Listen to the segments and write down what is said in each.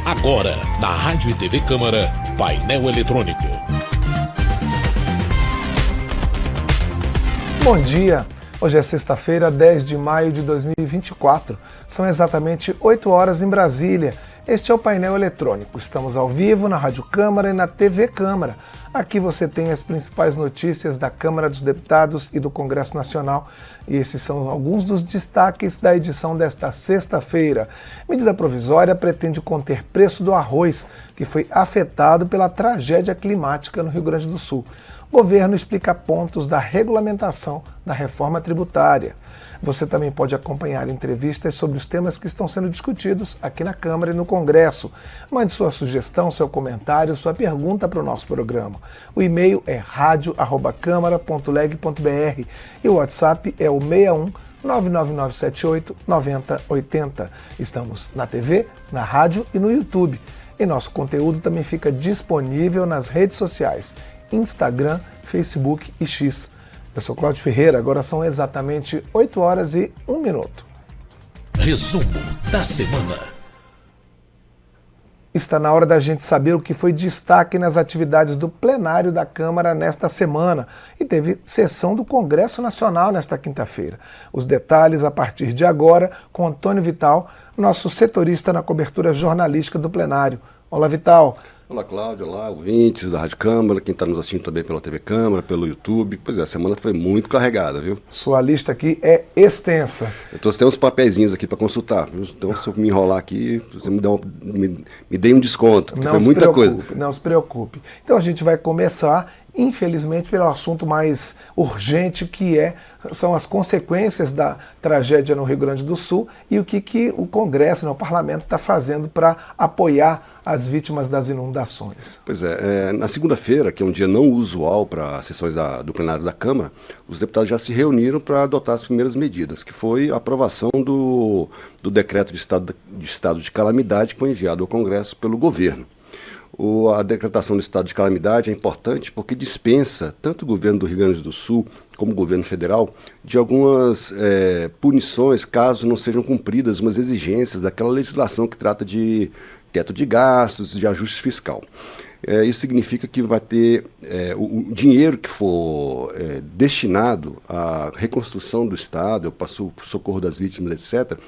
Agora, na Rádio e TV Câmara, Painel Eletrônico. Bom dia! Hoje é sexta-feira, 10 de maio de 2024. São exatamente 8 horas em Brasília. Este é o Painel Eletrônico. Estamos ao vivo na Rádio Câmara e na TV Câmara. Aqui você tem as principais notícias da Câmara dos Deputados e do Congresso Nacional. E esses são alguns dos destaques da edição desta sexta-feira. Medida provisória pretende conter preço do arroz, que foi afetado pela tragédia climática no Rio Grande do Sul. O governo explica pontos da regulamentação da reforma tributária. Você também pode acompanhar entrevistas sobre os temas que estão sendo discutidos aqui na Câmara e no Congresso. Mande sua sugestão, seu comentário, sua pergunta para o nosso programa. O e-mail é radio@câmara.leg.br e o WhatsApp é o 61 99978 9080. Estamos na TV, na rádio e no YouTube. E nosso conteúdo também fica disponível nas redes sociais, Instagram, Facebook e X. Eu sou Cláudio Ferreira, agora são exatamente 8 horas e 1 minuto. Resumo da semana. Está na hora da gente saber o que foi destaque nas atividades do plenário da Câmara nesta semana. E teve sessão do Congresso Nacional nesta quinta-feira. Os detalhes a partir de agora com Antônio Vital, nosso setorista na cobertura jornalística do plenário. Olá, Vital. Olá, Cláudio. Olá, ouvintes da Rádio Câmara, quem está nos assistindo também pela TV Câmara, pelo YouTube. Pois é, a semana foi muito carregada, viu? Sua lista aqui é extensa. Eu trouxe até uns papeizinhos aqui para consultar, viu? Então, se eu me enrolar aqui, você me dê um desconto, porque foi muita coisa. Não se preocupe. Então, a gente vai começar, infelizmente, pelo assunto mais urgente, são as consequências da tragédia no Rio Grande do Sul e o que o Congresso, o Parlamento, está fazendo para apoiar as vítimas das inundações. Pois é, na segunda-feira, que é um dia não usual para as sessões do plenário da Câmara, os deputados já se reuniram para adotar as primeiras medidas, que foi a aprovação do decreto de estado de calamidade que foi enviado ao Congresso pelo governo. A decretação do estado de calamidade é importante porque dispensa tanto o governo do Rio Grande do Sul como o governo federal de algumas punições caso não sejam cumpridas umas exigências daquela legislação que trata de teto de gastos, de ajuste fiscal. Isso significa que vai ter o dinheiro que for destinado à reconstrução do Estado, para o socorro das vítimas, etc.,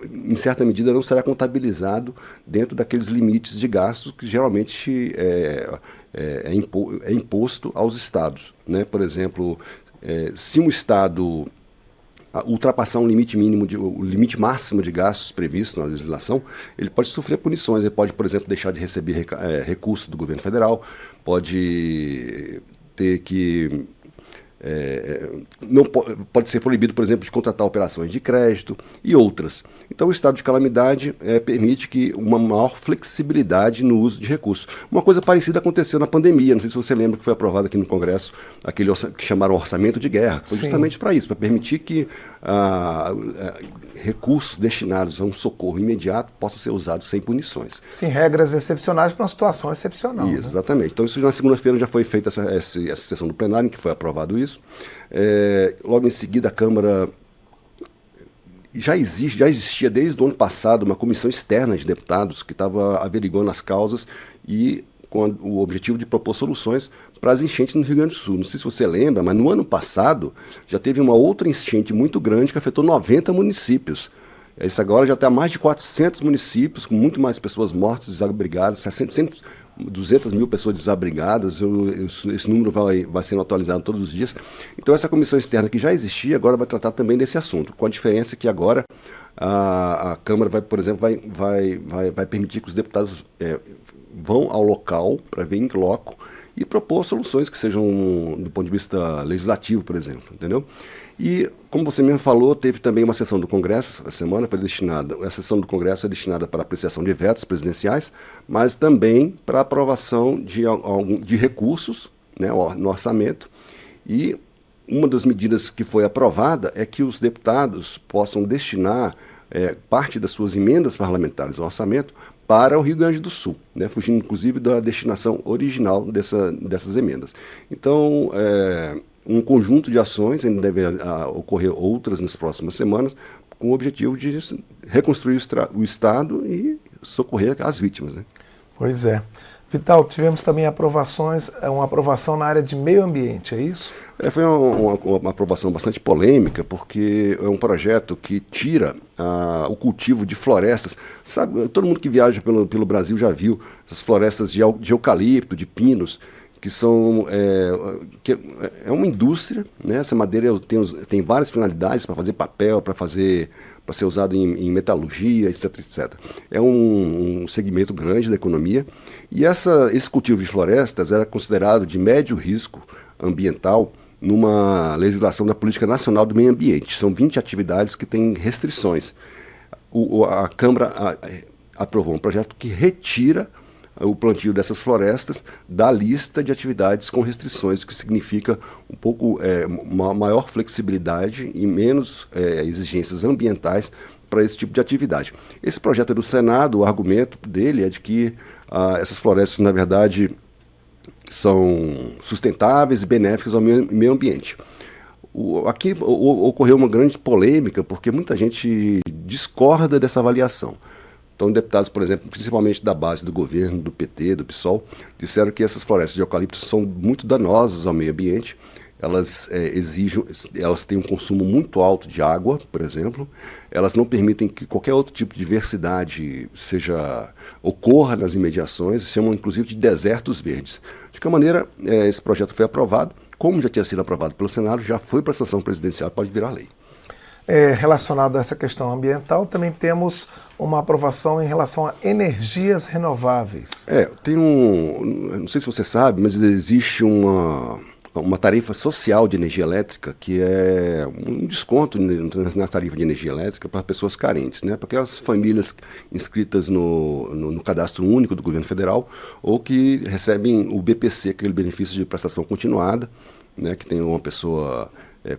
em certa medida não será contabilizado dentro daqueles limites de gastos que geralmente é imposto aos estados, né? Por exemplo, se um estado ultrapassar o limite máximo de gastos previsto na legislação, ele pode sofrer punições. Ele pode, por exemplo, deixar de receber recursos do governo federal, pode ter que pode ser proibido, por exemplo, de contratar operações de crédito e outras. Então, o estado de calamidade permite uma maior flexibilidade no uso de recursos. Uma coisa parecida aconteceu na pandemia, não sei se você lembra que foi aprovado aqui no Congresso, aquele que chamaram orçamento de guerra. Foi justamente para isso, para permitir que recursos destinados a um socorro imediato possam ser usados sem punições. Sim, regras excepcionais para uma situação excepcional. Isso, né? Exatamente. Então, isso na segunda-feira já foi feita essa sessão do plenário, em que foi aprovado isso. Logo em seguida, a Câmara já existia desde o ano passado uma comissão externa de deputados que estava averiguando as causas e com o objetivo de propor soluções para as enchentes no Rio Grande do Sul. Não sei se você lembra, mas no ano passado já teve uma outra enchente muito grande que afetou 90 municípios. Isso agora já está mais de 400 municípios, com muito mais pessoas mortas, desabrigadas, 200 mil pessoas desabrigadas. Esse número vai sendo atualizado todos os dias. Então, essa comissão externa que já existia, agora vai tratar também desse assunto, com a diferença que agora a Câmara vai, por exemplo, vai permitir que os deputados vão ao local para ver em loco e propor soluções que sejam do ponto de vista legislativo, por exemplo, entendeu? E, como você mesmo falou, teve também uma sessão do Congresso, a sessão do Congresso é destinada para apreciação de vetos presidenciais, mas também para aprovação de recursos, né, no orçamento. E uma das medidas que foi aprovada é que os deputados possam destinar parte das suas emendas parlamentares ao orçamento para o Rio Grande do Sul, né, fugindo inclusive da destinação original dessas emendas. Então, um conjunto de ações, ainda deve ocorrer outras nas próximas semanas, com o objetivo de reconstruir o Estado e socorrer as vítimas, né? Pois é. Vital, tivemos também uma aprovação na área de meio ambiente, é isso? Foi uma aprovação bastante polêmica, porque é um projeto que tira o cultivo de florestas. Sabe, todo mundo que viaja pelo Brasil já viu essas florestas de eucalipto, de pinos, que são é uma indústria, né? Essa madeira tem várias finalidades, para fazer papel, para ser usado em metalurgia, etc, etc. É um segmento grande da economia, e esse cultivo de florestas era considerado de médio risco ambiental numa legislação da Política Nacional do Meio Ambiente. São 20 atividades que têm restrições. A Câmara aprovou um projeto que retira o plantio dessas florestas da lista de atividades com restrições, que significa um pouco uma maior flexibilidade e menos exigências ambientais para esse tipo de atividade. Esse projeto é do Senado. O argumento dele é de que essas florestas, na verdade, são sustentáveis e benéficas ao meio ambiente. Aqui ocorreu uma grande polêmica, porque muita gente discorda dessa avaliação. Então, deputados, por exemplo, principalmente da base do governo, do PT, do PSOL, disseram que essas florestas de eucalipto são muito danosas ao meio ambiente. Elas têm um consumo muito alto de água, por exemplo. Elas não permitem que qualquer outro tipo de diversidade ocorra nas imediações, chamam inclusive de desertos verdes. De que maneira esse projeto foi aprovado, como já tinha sido aprovado pelo Senado, já foi para a sanção presidencial, pode virar lei. Relacionado a essa questão ambiental, também temos uma aprovação em relação a energias renováveis. Não sei se você sabe, mas existe uma tarifa social de energia elétrica, que é um desconto na tarifa de energia elétrica para pessoas carentes, né? Para aquelas famílias inscritas no cadastro único do governo federal, ou que recebem o BPC, aquele benefício de prestação continuada, né? Que tem uma pessoa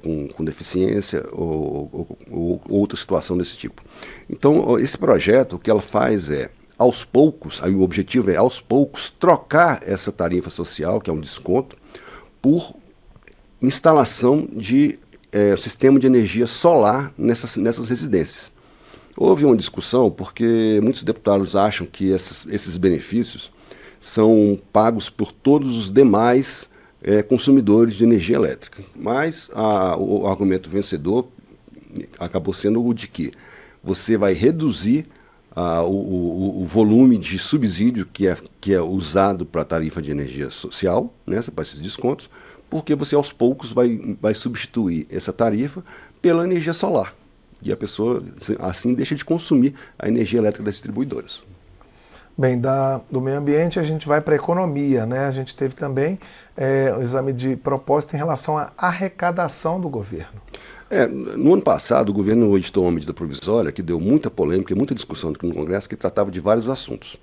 com deficiência ou outra situação desse tipo. Então, esse projeto, o que ela faz aos poucos, aí o objetivo é, aos poucos, trocar essa tarifa social, que é um desconto, por instalação de sistema de energia solar nessas residências. Houve uma discussão porque muitos deputados acham que esses benefícios são pagos por todos os demais consumidores de energia elétrica. Mas o argumento vencedor acabou sendo o de que você vai reduzir o volume de subsídio que é usado para a tarifa de energia social, né, para esses descontos, porque você aos poucos vai substituir essa tarifa pela energia solar. E a pessoa assim deixa de consumir a energia elétrica das distribuidoras. Bem, do meio ambiente a gente vai para a economia, né? A gente teve também o exame de propósito em relação à arrecadação do governo. No ano passado, o governo editou uma medida provisória que deu muita polêmica e muita discussão aqui no Congresso, que tratava de vários assuntos.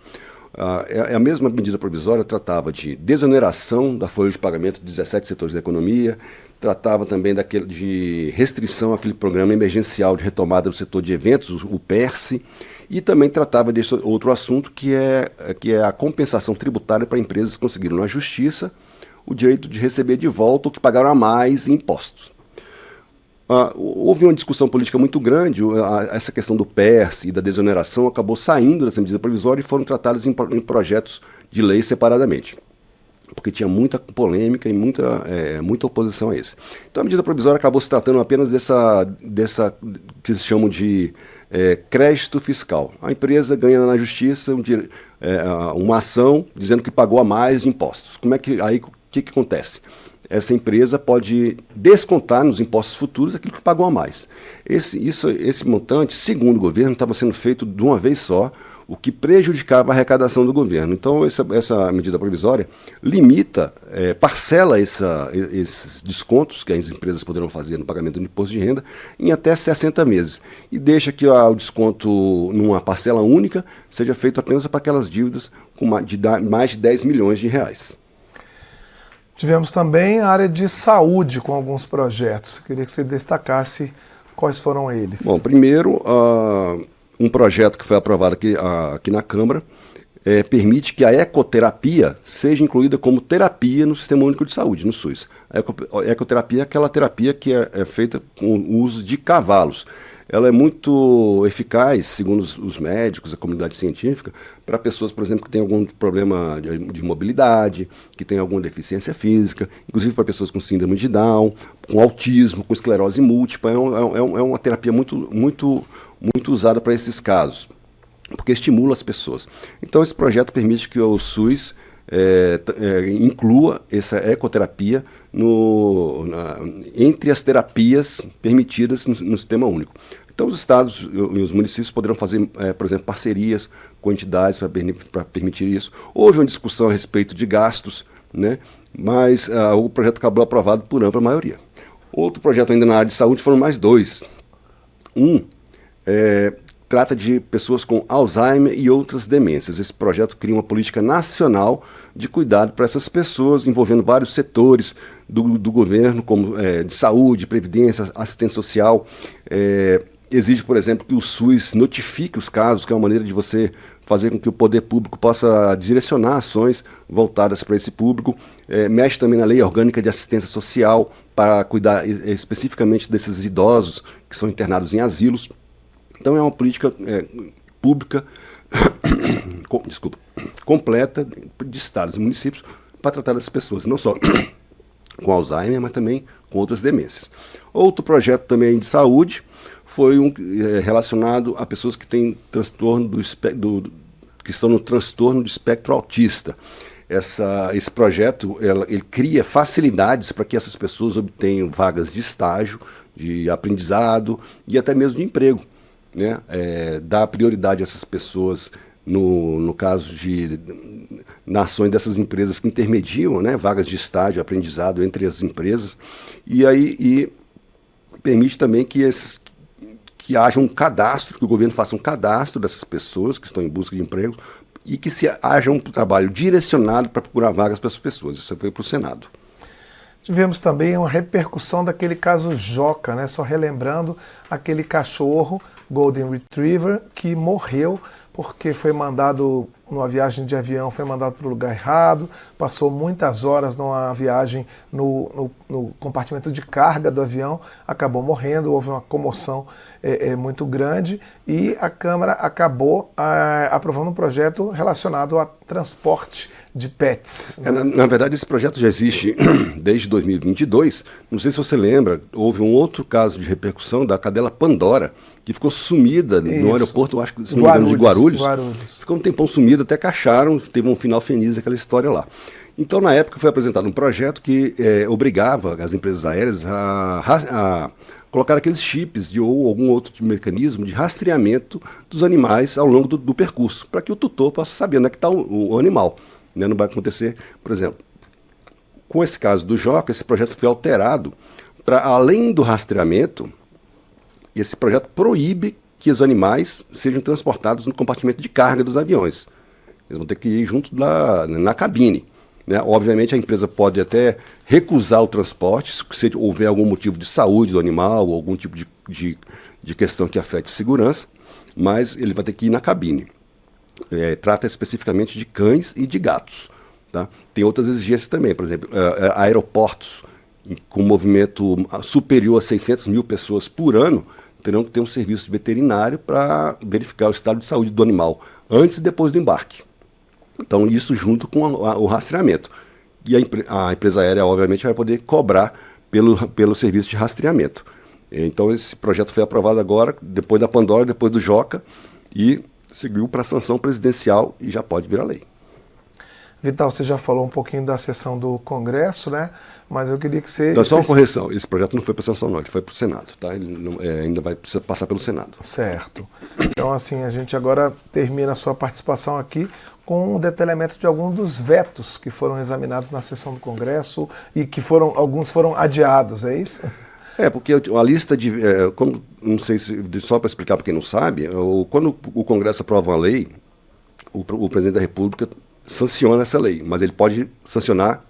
A mesma medida provisória tratava de desoneração da folha de pagamento de 17 setores da economia, tratava também de restrição àquele programa emergencial de retomada do setor de eventos, o PERSE, e também tratava desse outro assunto, que é a compensação tributária para empresas que conseguiram na justiça o direito de receber de volta o que pagaram a mais em impostos. Houve uma discussão política muito grande. Essa questão do PERSE e da desoneração acabou saindo dessa medida provisória e foram tratadas em projetos de lei separadamente, porque tinha muita polêmica e muita oposição a esse. Então a medida provisória acabou se tratando apenas dessa que se chamam de crédito fiscal. A empresa ganha na justiça uma ação dizendo que pagou a mais de impostos. O que acontece? Essa empresa pode descontar nos impostos futuros aquilo que pagou a mais. Esse montante, segundo o governo, estava sendo feito de uma vez só, o que prejudicava a arrecadação do governo. Então, essa medida provisória limita, parcela esses descontos que as empresas poderão fazer no pagamento do imposto de renda em até 60 meses. E deixa que o desconto numa parcela única seja feito apenas para aquelas dívidas com mais de 10 milhões de reais. Tivemos também a área de saúde com alguns projetos. Queria que você destacasse quais foram eles. Bom, primeiro, um projeto que foi aprovado aqui na Câmara permite que a ecoterapia seja incluída como terapia no Sistema Único de Saúde, no SUS. A ecoterapia é aquela terapia que é feita com o uso de cavalos. ela é muito eficaz, segundo os médicos, a comunidade científica, para pessoas, por exemplo, que têm algum problema de mobilidade, que têm alguma deficiência física, inclusive para pessoas com síndrome de Down, com autismo, com esclerose múltipla. É uma terapia muito usada para esses casos, porque estimula as pessoas. Então, esse projeto permite que o SUS inclua essa ecoterapia entre as terapias permitidas no Sistema Único. Então, os estados e os municípios poderão fazer, por exemplo, parcerias com entidades para permitir isso. Houve uma discussão a respeito de gastos, né, mas o projeto acabou aprovado por ampla maioria. Outro projeto ainda na área de saúde foram mais dois. Trata de pessoas com Alzheimer e outras demências. Esse projeto cria uma política nacional de cuidado para essas pessoas, envolvendo vários setores do governo, como de saúde, previdência, assistência social. Exige, por exemplo, que o SUS notifique os casos, que é uma maneira de você fazer com que o poder público possa direcionar ações voltadas para esse público. Mexe também na lei orgânica de assistência social para cuidar especificamente desses idosos que são internados em asilos. Então é uma política pública completa de estados e municípios para tratar dessas pessoas, não só com Alzheimer, mas também com outras demências. Outro projeto também de saúde foi relacionado a pessoas que têm transtorno que estão no transtorno de espectro autista. Esse projeto ele cria facilidades para que essas pessoas obtenham vagas de estágio, de aprendizado e até mesmo de emprego. Né, dar prioridade a essas pessoas no caso de ações dessas empresas que intermediam, né, vagas de estágio, aprendizado entre as empresas, e permite também que haja um cadastro, que o governo faça um cadastro dessas pessoas que estão em busca de emprego e que haja um trabalho direcionado para procurar vagas para essas pessoas. Isso foi para o Senado. Tivemos também uma repercussão daquele caso Joca, né? Só relembrando aquele cachorro Golden Retriever que morreu porque foi mandado numa viagem de avião, foi mandado para o lugar errado, passou muitas horas numa viagem no compartimento de carga do avião, acabou morrendo, houve uma comoção muito grande e a Câmara acabou aprovando um projeto relacionado a transporte de pets. Né? Na verdade, esse projeto já existe desde 2022. Não sei se você lembra, houve um outro caso de repercussão da cadela Pandora, que ficou sumida no aeroporto, acho que se não me engano, de Guarulhos. Ficou um tempão sumida, até que acharam, teve um final feliz aquela história lá. Então, na época, foi apresentado um projeto que obrigava as empresas aéreas a colocar aqueles chips ou algum outro mecanismo de rastreamento dos animais ao longo do percurso, para que o tutor possa saber onde é que está o animal. Né? Não vai acontecer, por exemplo, com esse caso do Joca, esse projeto foi alterado para, além do rastreamento, esse projeto proíbe que os animais sejam transportados no compartimento de carga dos aviões. Eles vão ter que ir junto na cabine. Né? Obviamente a empresa pode até recusar o transporte se houver algum motivo de saúde do animal ou algum tipo de questão que afete segurança, mas ele vai ter que ir na cabine. Trata especificamente de cães e de gatos. Tá? Tem outras exigências também, por exemplo, aeroportos com movimento superior a 600 mil pessoas por ano terão que ter um serviço veterinário para verificar o estado de saúde do animal antes e depois do embarque. Então, isso junto com o rastreamento. E a empresa aérea, obviamente, vai poder cobrar pelo serviço de rastreamento. Então, esse projeto foi aprovado agora, depois da Pandora, depois do Joca, e seguiu para a sanção presidencial e já pode virar lei. Vital, você já falou um pouquinho da sessão do Congresso, né? Mas eu queria que você... Então, só uma correção, esse projeto não foi para a sanção não, ele foi para o Senado, tá? Ele ainda vai precisar passar pelo Senado. Certo. Então, assim, a gente agora termina a sua participação aqui com o detalhamento de alguns dos vetos que foram examinados na sessão do Congresso e que alguns foram adiados, é isso? Porque a lista de... não sei só para explicar para quem não sabe, quando o Congresso aprova uma lei, o presidente da República sanciona essa lei, mas ele pode sancionar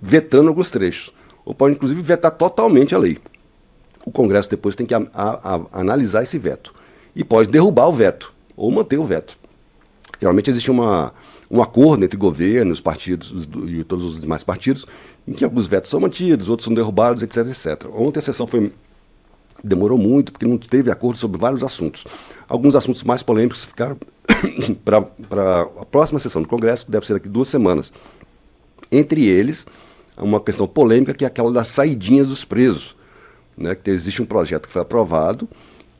vetando alguns trechos, ou pode inclusive vetar totalmente a lei. O Congresso depois tem que analisar esse veto e pode derrubar o veto ou manter o veto. Geralmente existe um acordo entre governos, partidos e todos os demais partidos, em que alguns vetos são mantidos, outros são derrubados, etc, etc. Ontem a sessão foi demorou muito, porque não teve acordo sobre vários assuntos. Alguns assuntos mais polêmicos ficaram para a próxima sessão do Congresso, que deve ser daqui 2 semanas. Entre eles, uma questão polêmica, que é aquela das saidinhas dos presos, né? Que existe um projeto que foi aprovado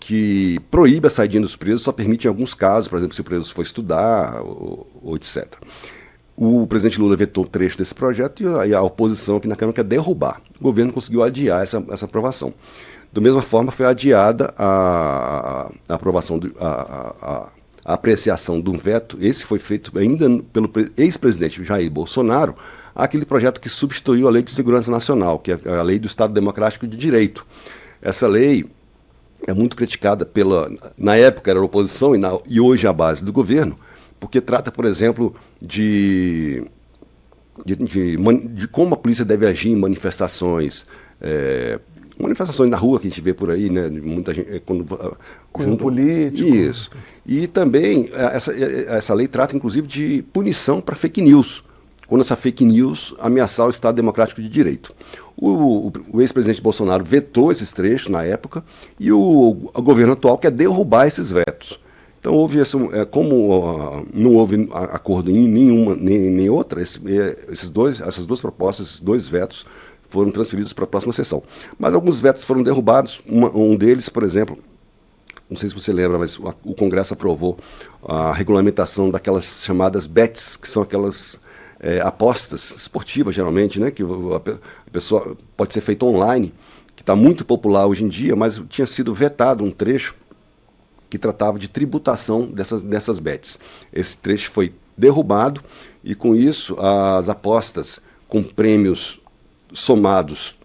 que proíbe a saidinha dos presos, só permite em alguns casos, por exemplo, se o preso for estudar ou etc. O presidente Lula vetou um trecho desse projeto e a oposição aqui na Câmara quer derrubar. O governo conseguiu adiar essa aprovação. Da mesma forma, foi adiada a aprovação, a apreciação de um veto. Esse foi feito ainda pelo ex-presidente Jair Bolsonaro, aquele projeto que substituiu a Lei de Segurança Nacional, que é a Lei do Estado Democrático de Direito. Essa lei é muito criticada na época era a oposição e hoje a base do governo, porque trata, por exemplo, de como a polícia deve agir em manifestações, manifestações na rua que a gente vê por aí, né? Muita gente Cunho político. Isso. E também essa lei trata, inclusive, de punição para fake news, quando essa fake news ameaçar o Estado Democrático de Direito. O ex-presidente Bolsonaro vetou esses trechos na época e o governo atual quer derrubar esses vetos. Então, como não houve acordo em nenhuma nem outra, essas duas propostas, esses 2 vetos, foram transferidos para a próxima sessão. Mas alguns vetos foram derrubados. Um deles, por exemplo, não sei se você lembra, mas o Congresso aprovou a regulamentação daquelas chamadas bets, que são aquelas apostas esportivas, geralmente, né, que a pessoa pode ser feita online, que está muito popular hoje em dia, mas tinha sido vetado um trecho que tratava de tributação dessas bets. Esse trecho foi derrubado e, com isso, as apostas com prêmios somados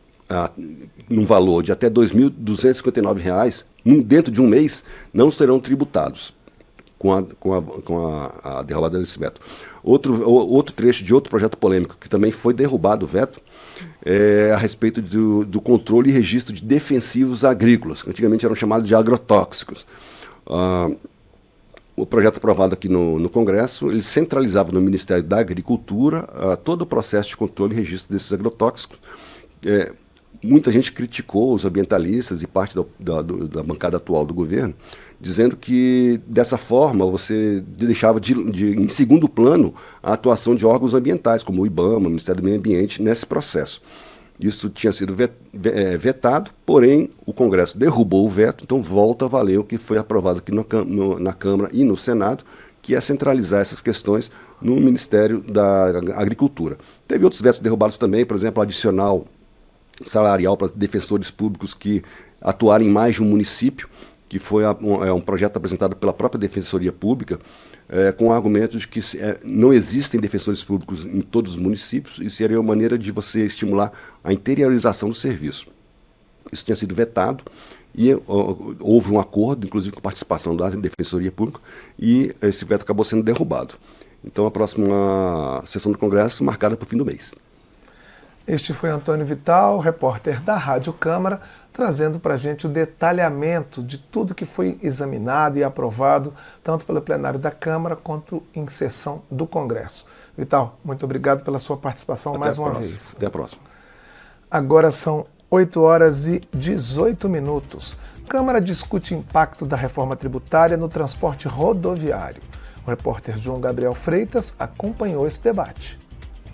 num valor de até R$ 2.259, dentro de um mês, não serão tributados com a derrubada desse veto. Outro trecho de outro projeto polêmico que também foi derrubado o veto é a respeito do controle e registro de defensivos agrícolas, que antigamente eram chamados de agrotóxicos. O projeto aprovado aqui no Congresso, ele centralizava no Ministério da Agricultura todo o processo de controle e registro desses agrotóxicos. Muita gente criticou os ambientalistas e parte da bancada atual do governo, dizendo que, dessa forma, você deixava em segundo plano a atuação de órgãos ambientais, como o IBAMA, o Ministério do Meio Ambiente, nesse processo. Isso tinha sido vetado, porém o Congresso derrubou o veto, então volta a valer o que foi aprovado aqui na Câmara e no Senado, que é centralizar essas questões no Ministério da Agricultura. Teve outros vetos derrubados também, por exemplo, adicional salarial para defensores públicos que atuarem em mais de um município, que foi um projeto apresentado pela própria Defensoria Pública, com argumentos de que não existem defensores públicos em todos os municípios e seria uma maneira de você estimular a interiorização do serviço. Isso tinha sido vetado e houve um acordo, inclusive com participação da Defensoria Pública, e esse veto acabou sendo derrubado. Então, a próxima sessão do Congresso marcada para o fim do mês. Este foi Antônio Vital, repórter da Rádio Câmara, trazendo para a gente o detalhamento de tudo que foi examinado e aprovado, tanto pelo plenário da Câmara quanto em sessão do Congresso. Vital, muito obrigado pela sua participação mais uma vez. Até a próxima. Agora são 8h18. Câmara discute impacto da reforma tributária no transporte rodoviário. O repórter João Gabriel Freitas acompanhou esse debate.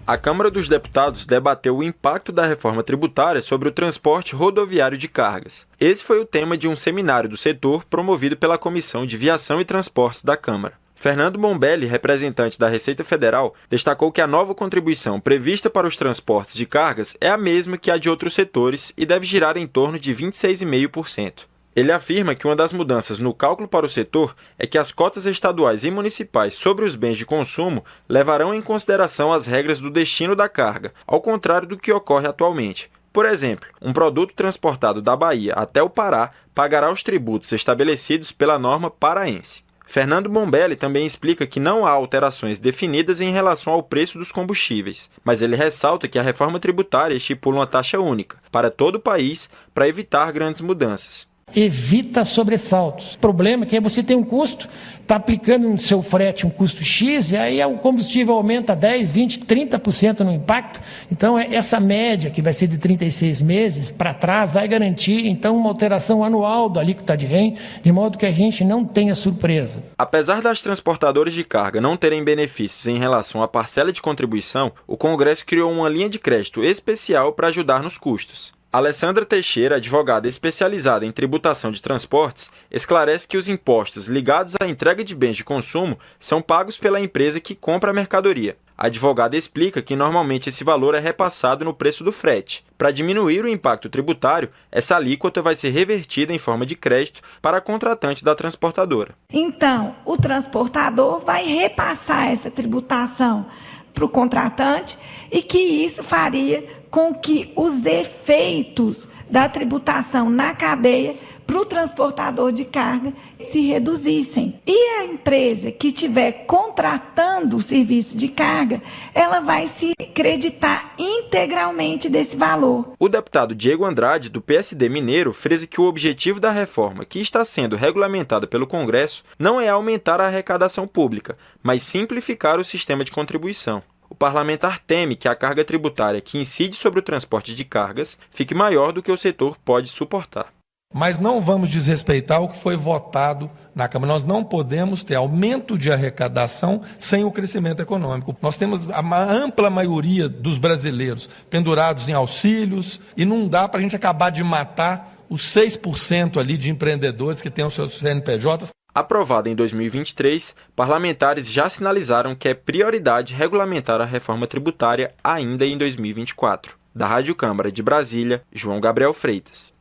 A Câmara dos Deputados debateu o impacto da reforma tributária sobre o transporte rodoviário de cargas. Esse foi o tema de um seminário do setor promovido pela Comissão de Viação e Transportes da Câmara. Fernando Bombelli, representante da Receita Federal, destacou que a nova contribuição prevista para os transportes de cargas é a mesma que a de outros setores e deve girar em torno de 26,5%. Ele afirma que uma das mudanças no cálculo para o setor é que as cotas estaduais e municipais sobre os bens de consumo levarão em consideração as regras do destino da carga, ao contrário do que ocorre atualmente. Por exemplo, um produto transportado da Bahia até o Pará pagará os tributos estabelecidos pela norma paraense. Fernando Bombelli também explica que não há alterações definidas em relação ao preço dos combustíveis, mas ele ressalta que a reforma tributária estipula uma taxa única para todo o país para evitar grandes mudanças. evita sobressaltos. O problema é que aí você tem um custo, está aplicando no seu frete um custo X, e aí o combustível aumenta 10, 20, 30% no impacto. Então, essa média, que vai ser de 36 meses para trás, vai garantir, então, uma alteração anual da alíquota de REN, de modo que a gente não tenha surpresa. Apesar das transportadoras de carga não terem benefícios em relação à parcela de contribuição, o Congresso criou uma linha de crédito especial para ajudar nos custos. Alessandra Teixeira, advogada especializada em tributação de transportes, esclarece que os impostos ligados à entrega de bens de consumo são pagos pela empresa que compra a mercadoria. A advogada explica que normalmente esse valor é repassado no preço do frete. Para diminuir o impacto tributário, essa alíquota vai ser revertida em forma de crédito para a contratante da transportadora. Então, o transportador vai repassar essa tributação para o contratante e que isso faria com que os efeitos da tributação na cadeia para o transportador de carga se reduzissem. E a empresa que estiver contratando o serviço de carga, ela vai se creditar integralmente desse valor. O deputado Diego Andrade, do PSD Mineiro, frisa que o objetivo da reforma, que está sendo regulamentada pelo Congresso, não é aumentar a arrecadação pública, mas simplificar o sistema de contribuição. O parlamentar teme que a carga tributária que incide sobre o transporte de cargas fique maior do que o setor pode suportar. Mas não vamos desrespeitar o que foi votado na Câmara. Nós não podemos ter aumento de arrecadação sem o crescimento econômico. Nós temos a ampla maioria dos brasileiros pendurados em auxílios e não dá para a gente acabar de matar os 6% ali de empreendedores que têm os seus CNPJs. Aprovada em 2023, parlamentares já sinalizaram que é prioridade regulamentar a reforma tributária ainda em 2024. Da Rádio Câmara de Brasília, João Gabriel Freitas.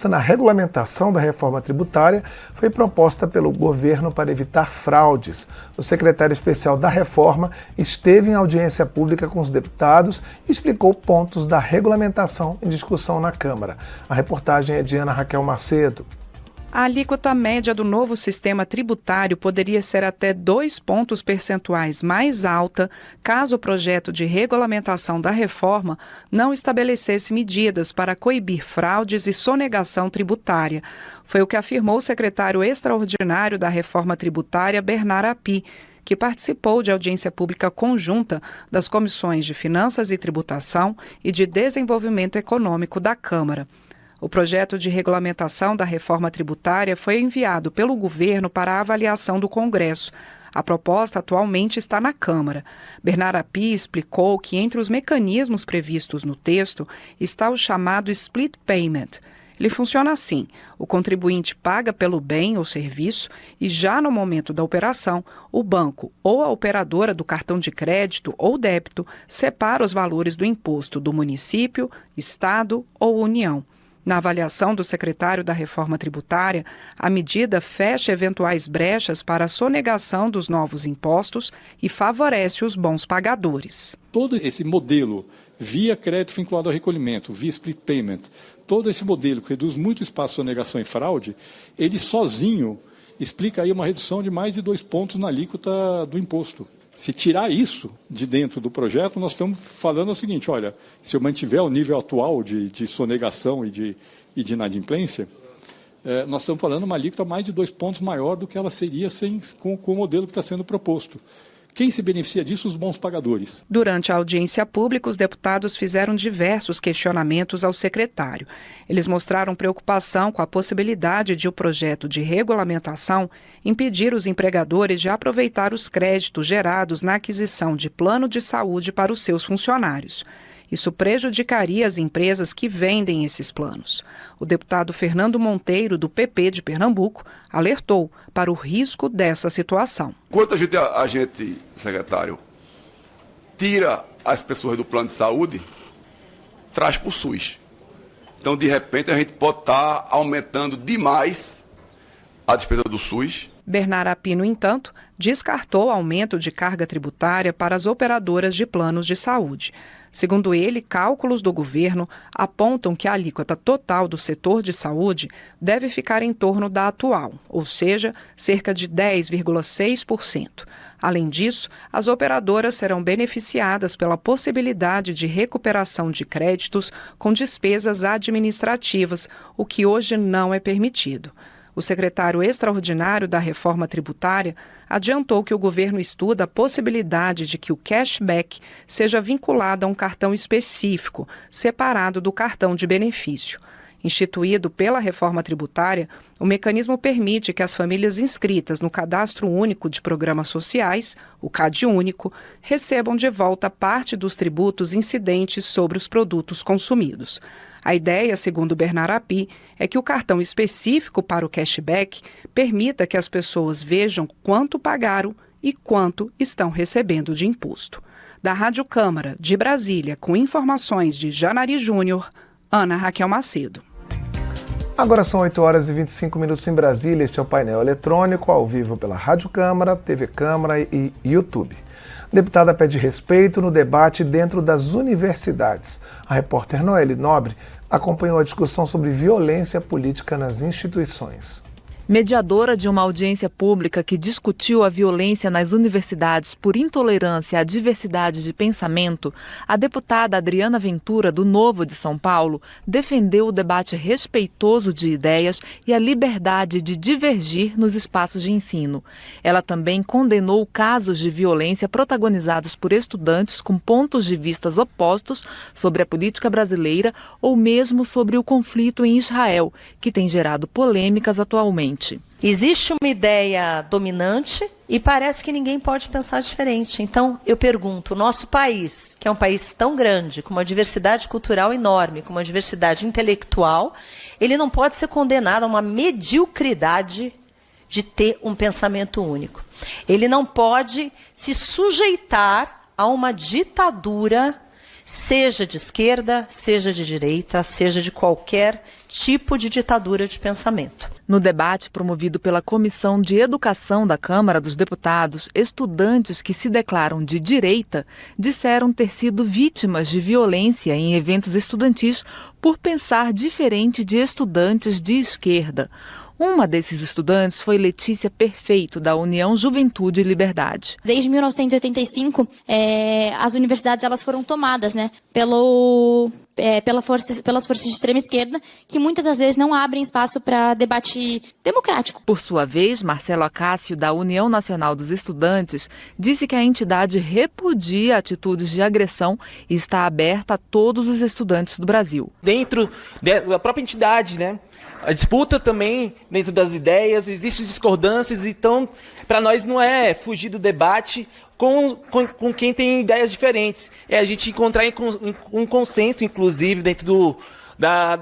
Na regulamentação da reforma tributária foi proposta pelo governo para evitar fraudes. O secretário especial da reforma esteve em audiência pública com os deputados e explicou pontos da regulamentação em discussão na Câmara. A reportagem é de Ana Raquel Macedo. A alíquota média do novo sistema tributário poderia ser até 2 pontos percentuais mais alta caso o projeto de regulamentação da reforma não estabelecesse medidas para coibir fraudes e sonegação tributária. Foi o que afirmou o secretário extraordinário da reforma tributária, Bernard Api, que participou de audiência pública conjunta das comissões de Finanças e Tributação e de Desenvolvimento Econômico da Câmara. O projeto de regulamentação da reforma tributária foi enviado pelo governo para a avaliação do Congresso. A proposta atualmente está na Câmara. Bernard Api explicou que entre os mecanismos previstos no texto está o chamado split payment. Ele funciona assim: o contribuinte paga pelo bem ou serviço e já no momento da operação, o banco ou a operadora do cartão de crédito ou débito separa os valores do imposto do município, estado ou União. Na avaliação do secretário da Reforma Tributária, a medida fecha eventuais brechas para a sonegação dos novos impostos e favorece os bons pagadores. Todo esse modelo, via crédito vinculado ao recolhimento, via split payment, todo esse modelo que reduz muito o espaço de sonegação e fraude, ele sozinho explica aí uma redução de mais de 2 pontos na alíquota do imposto. Se tirar isso de dentro do projeto, nós estamos falando o seguinte: olha, se eu mantiver o nível atual de sonegação e de inadimplência, nós estamos falando uma alíquota mais de 2 pontos maior do que ela seria com o modelo que está sendo proposto. Quem se beneficia disso? Os bons pagadores. Durante a audiência pública, os deputados fizeram diversos questionamentos ao secretário. Eles mostraram preocupação com a possibilidade de o projeto de regulamentação impedir os empregadores de aproveitar os créditos gerados na aquisição de plano de saúde para os seus funcionários. Isso prejudicaria as empresas que vendem esses planos. O deputado Fernando Monteiro, do PP de Pernambuco, alertou para o risco dessa situação. Quando a gente, secretário, tira as pessoas do plano de saúde, traz para o SUS. Então, de repente, a gente pode estar aumentando demais a despesa do SUS. Bernard Api, no entanto, descartou aumento de carga tributária para as operadoras de planos de saúde. Segundo ele, cálculos do governo apontam que a alíquota total do setor de saúde deve ficar em torno da atual, ou seja, cerca de 10,6%. Além disso, as operadoras serão beneficiadas pela possibilidade de recuperação de créditos com despesas administrativas, o que hoje não é permitido. O secretário extraordinário da Reforma Tributária adiantou que o governo estuda a possibilidade de que o cashback seja vinculado a um cartão específico, separado do cartão de benefício. Instituído pela Reforma Tributária, o mecanismo permite que as famílias inscritas no Cadastro Único de Programas Sociais, o CadÚnico, recebam de volta parte dos tributos incidentes sobre os produtos consumidos. A ideia, segundo Bernardo Api, é que o cartão específico para o cashback permita que as pessoas vejam quanto pagaram e quanto estão recebendo de imposto. Da Rádio Câmara, de Brasília, com informações de Janari Júnior, Ana Raquel Macedo. Agora são 8 horas e 25 minutos em Brasília. Este é o painel eletrônico, ao vivo pela Rádio Câmara, TV Câmara e YouTube. A deputada pede respeito no debate dentro das universidades. A repórter Noelle Nobre acompanhou a discussão sobre violência política nas instituições. Mediadora de uma audiência pública que discutiu a violência nas universidades por intolerância à diversidade de pensamento, a deputada Adriana Ventura, do Novo de São Paulo, defendeu o debate respeitoso de ideias e a liberdade de divergir nos espaços de ensino. Ela também condenou casos de violência protagonizados por estudantes com pontos de vista opostos sobre a política brasileira ou mesmo sobre o conflito em Israel, que tem gerado polêmicas atualmente. Existe uma ideia dominante e parece que ninguém pode pensar diferente. Então, eu pergunto, o nosso país, que é um país tão grande, com uma diversidade cultural enorme, com uma diversidade intelectual, ele não pode ser condenado a uma mediocridade de ter um pensamento único. Ele não pode se sujeitar a uma ditadura, seja de esquerda, seja de direita, seja de qualquer tipo de ditadura de pensamento. No debate promovido pela Comissão de Educação da Câmara dos Deputados, estudantes que se declaram de direita disseram ter sido vítimas de violência em eventos estudantis por pensar diferente de estudantes de esquerda. Uma desses estudantes foi Letícia Perfeito, da União Juventude e Liberdade. Desde 1985, as universidades elas foram tomadas, pelas forças de extrema esquerda, que muitas das vezes não abrem espaço para debate democrático. Por sua vez, Marcelo Acácio, da União Nacional dos Estudantes, disse que a entidade repudia atitudes de agressão e está aberta a todos os estudantes do Brasil. Dentro da própria entidade, a disputa também dentro das ideias, existem discordâncias, então para nós não é fugir do debate com quem tem ideias diferentes. É a gente encontrar um consenso, inclusive, dentro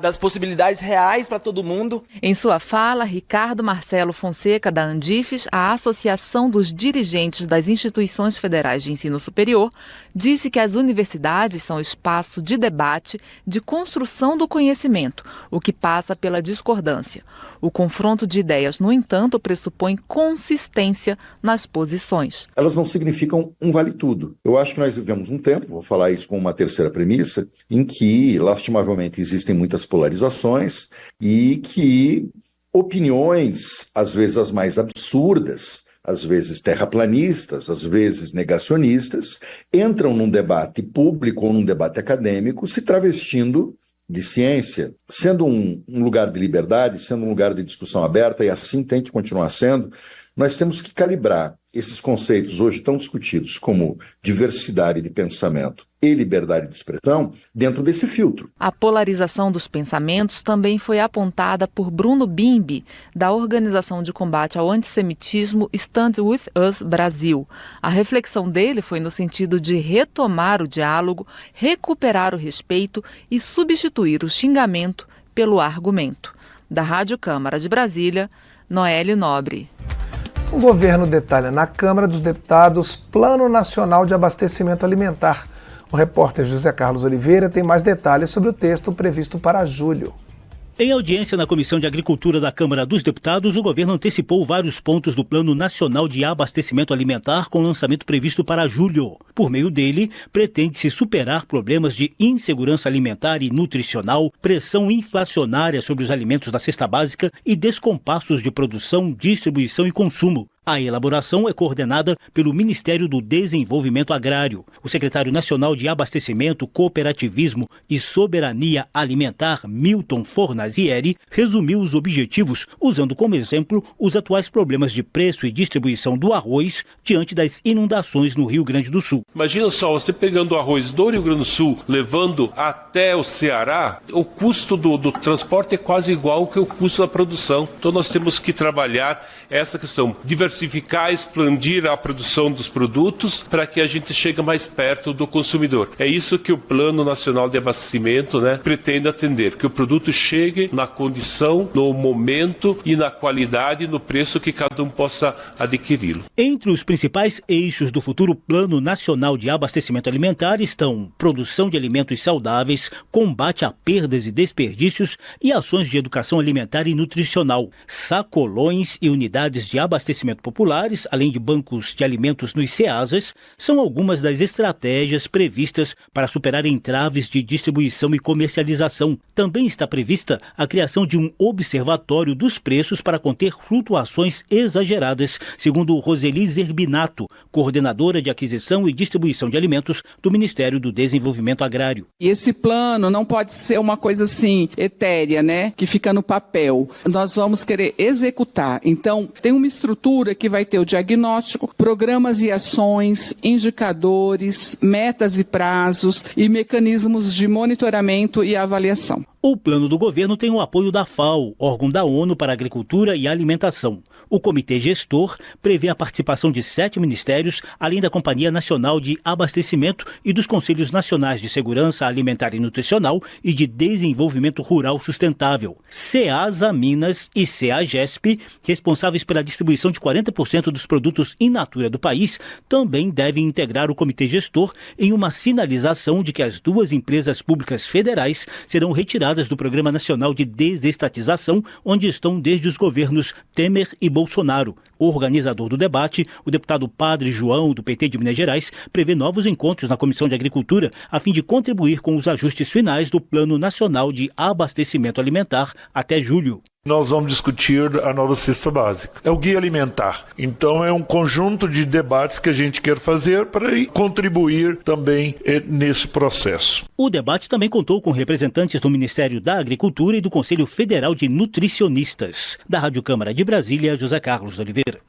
das possibilidades reais para todo mundo. Em sua fala, Ricardo Marcelo Fonseca, da Andifes, a Associação dos Dirigentes das Instituições Federais de Ensino Superior, disse que as universidades são espaço de debate, de construção do conhecimento, o que passa pela discordância. O confronto de ideias, no entanto, pressupõe consistência nas posições. Elas não significam um vale-tudo. Eu acho que nós vivemos um tempo, vou falar isso com uma terceira premissa, em que, lastimavelmente, existem muitas polarizações e que opiniões, às vezes as mais absurdas, às vezes terraplanistas, às vezes negacionistas, entram num debate público ou num debate acadêmico se travestindo de ciência, sendo um lugar de liberdade, sendo um lugar de discussão aberta, e assim tem que continuar sendo. Nós temos que calibrar esses conceitos hoje tão discutidos como diversidade de pensamento e liberdade de expressão dentro desse filtro. A polarização dos pensamentos também foi apontada por Bruno Bimbi, da Organização de Combate ao Antissemitismo Stand With Us Brasil. A reflexão dele foi no sentido de retomar o diálogo, recuperar o respeito e substituir o xingamento pelo argumento. Da Rádio Câmara de Brasília, Noelle Nobre. O governo detalha na Câmara dos Deputados Plano Nacional de Abastecimento Alimentar. O repórter José Carlos Oliveira tem mais detalhes sobre o texto previsto para julho. Em audiência na Comissão de Agricultura da Câmara dos Deputados, o governo antecipou vários pontos do Plano Nacional de Abastecimento Alimentar com lançamento previsto para julho. Por meio dele, pretende-se superar problemas de insegurança alimentar e nutricional, pressão inflacionária sobre os alimentos da cesta básica e descompassos de produção, distribuição e consumo. A elaboração é coordenada pelo Ministério do Desenvolvimento Agrário. O secretário nacional de Abastecimento, Cooperativismo e Soberania Alimentar, Milton Fornazieri, resumiu os objetivos usando como exemplo os atuais problemas de preço e distribuição do arroz diante das inundações no Rio Grande do Sul. Imagina só, você pegando o arroz do Rio Grande do Sul, levando até o Ceará, o custo do transporte é quase igual que o custo da produção. Então nós temos que trabalhar essa questão, diversificar, expandir a produção dos produtos para que a gente chegue mais perto do consumidor. É isso que o Plano Nacional de Abastecimento, pretende atender, que o produto chegue na condição, no momento e na qualidade, no preço que cada um possa adquiri-lo. Entre os principais eixos do futuro Plano Nacional de Abastecimento Alimentar estão produção de alimentos saudáveis, combate a perdas e desperdícios e ações de educação alimentar e nutricional, sacolões e unidades de abastecimento populares, além de bancos de alimentos nos CEASAs, são algumas das estratégias previstas para superar entraves de distribuição e comercialização. Também está prevista a criação de um observatório dos preços para conter flutuações exageradas, segundo Roseli Zerbinato, coordenadora de aquisição e distribuição de alimentos do Ministério do Desenvolvimento Agrário. E esse plano não pode ser uma coisa assim etérea, que fica no papel. Nós vamos querer executar. Então, tem uma estrutura que vai ter o diagnóstico, programas e ações, indicadores, metas e prazos e mecanismos de monitoramento e avaliação. O plano do governo tem o apoio da FAO, órgão da ONU para a Agricultura e Alimentação. O comitê gestor prevê a participação de 7 ministérios, além da Companhia Nacional de Abastecimento e dos Conselhos Nacionais de Segurança Alimentar e Nutricional e de Desenvolvimento Rural Sustentável, CEASA Minas e CEAGESP, responsáveis pela distribuição de 40% dos produtos in natura do país, também devem integrar o comitê gestor em uma sinalização de que as 2 empresas públicas federais serão retiradas do Programa Nacional de Desestatização, onde estão desde os governos Temer e Bolsonaro. O organizador do debate, o deputado Padre João, do PT de Minas Gerais, prevê novos encontros na Comissão de Agricultura a fim de contribuir com os ajustes finais do Plano Nacional de Abastecimento Alimentar até julho. Nós vamos discutir a nova cesta básica. É o guia alimentar. Então é um conjunto de debates que a gente quer fazer para contribuir também nesse processo. O debate também contou com representantes do Ministério da Agricultura e do Conselho Federal de Nutricionistas. Da Rádio Câmara de Brasília, José Carlos Oliveira.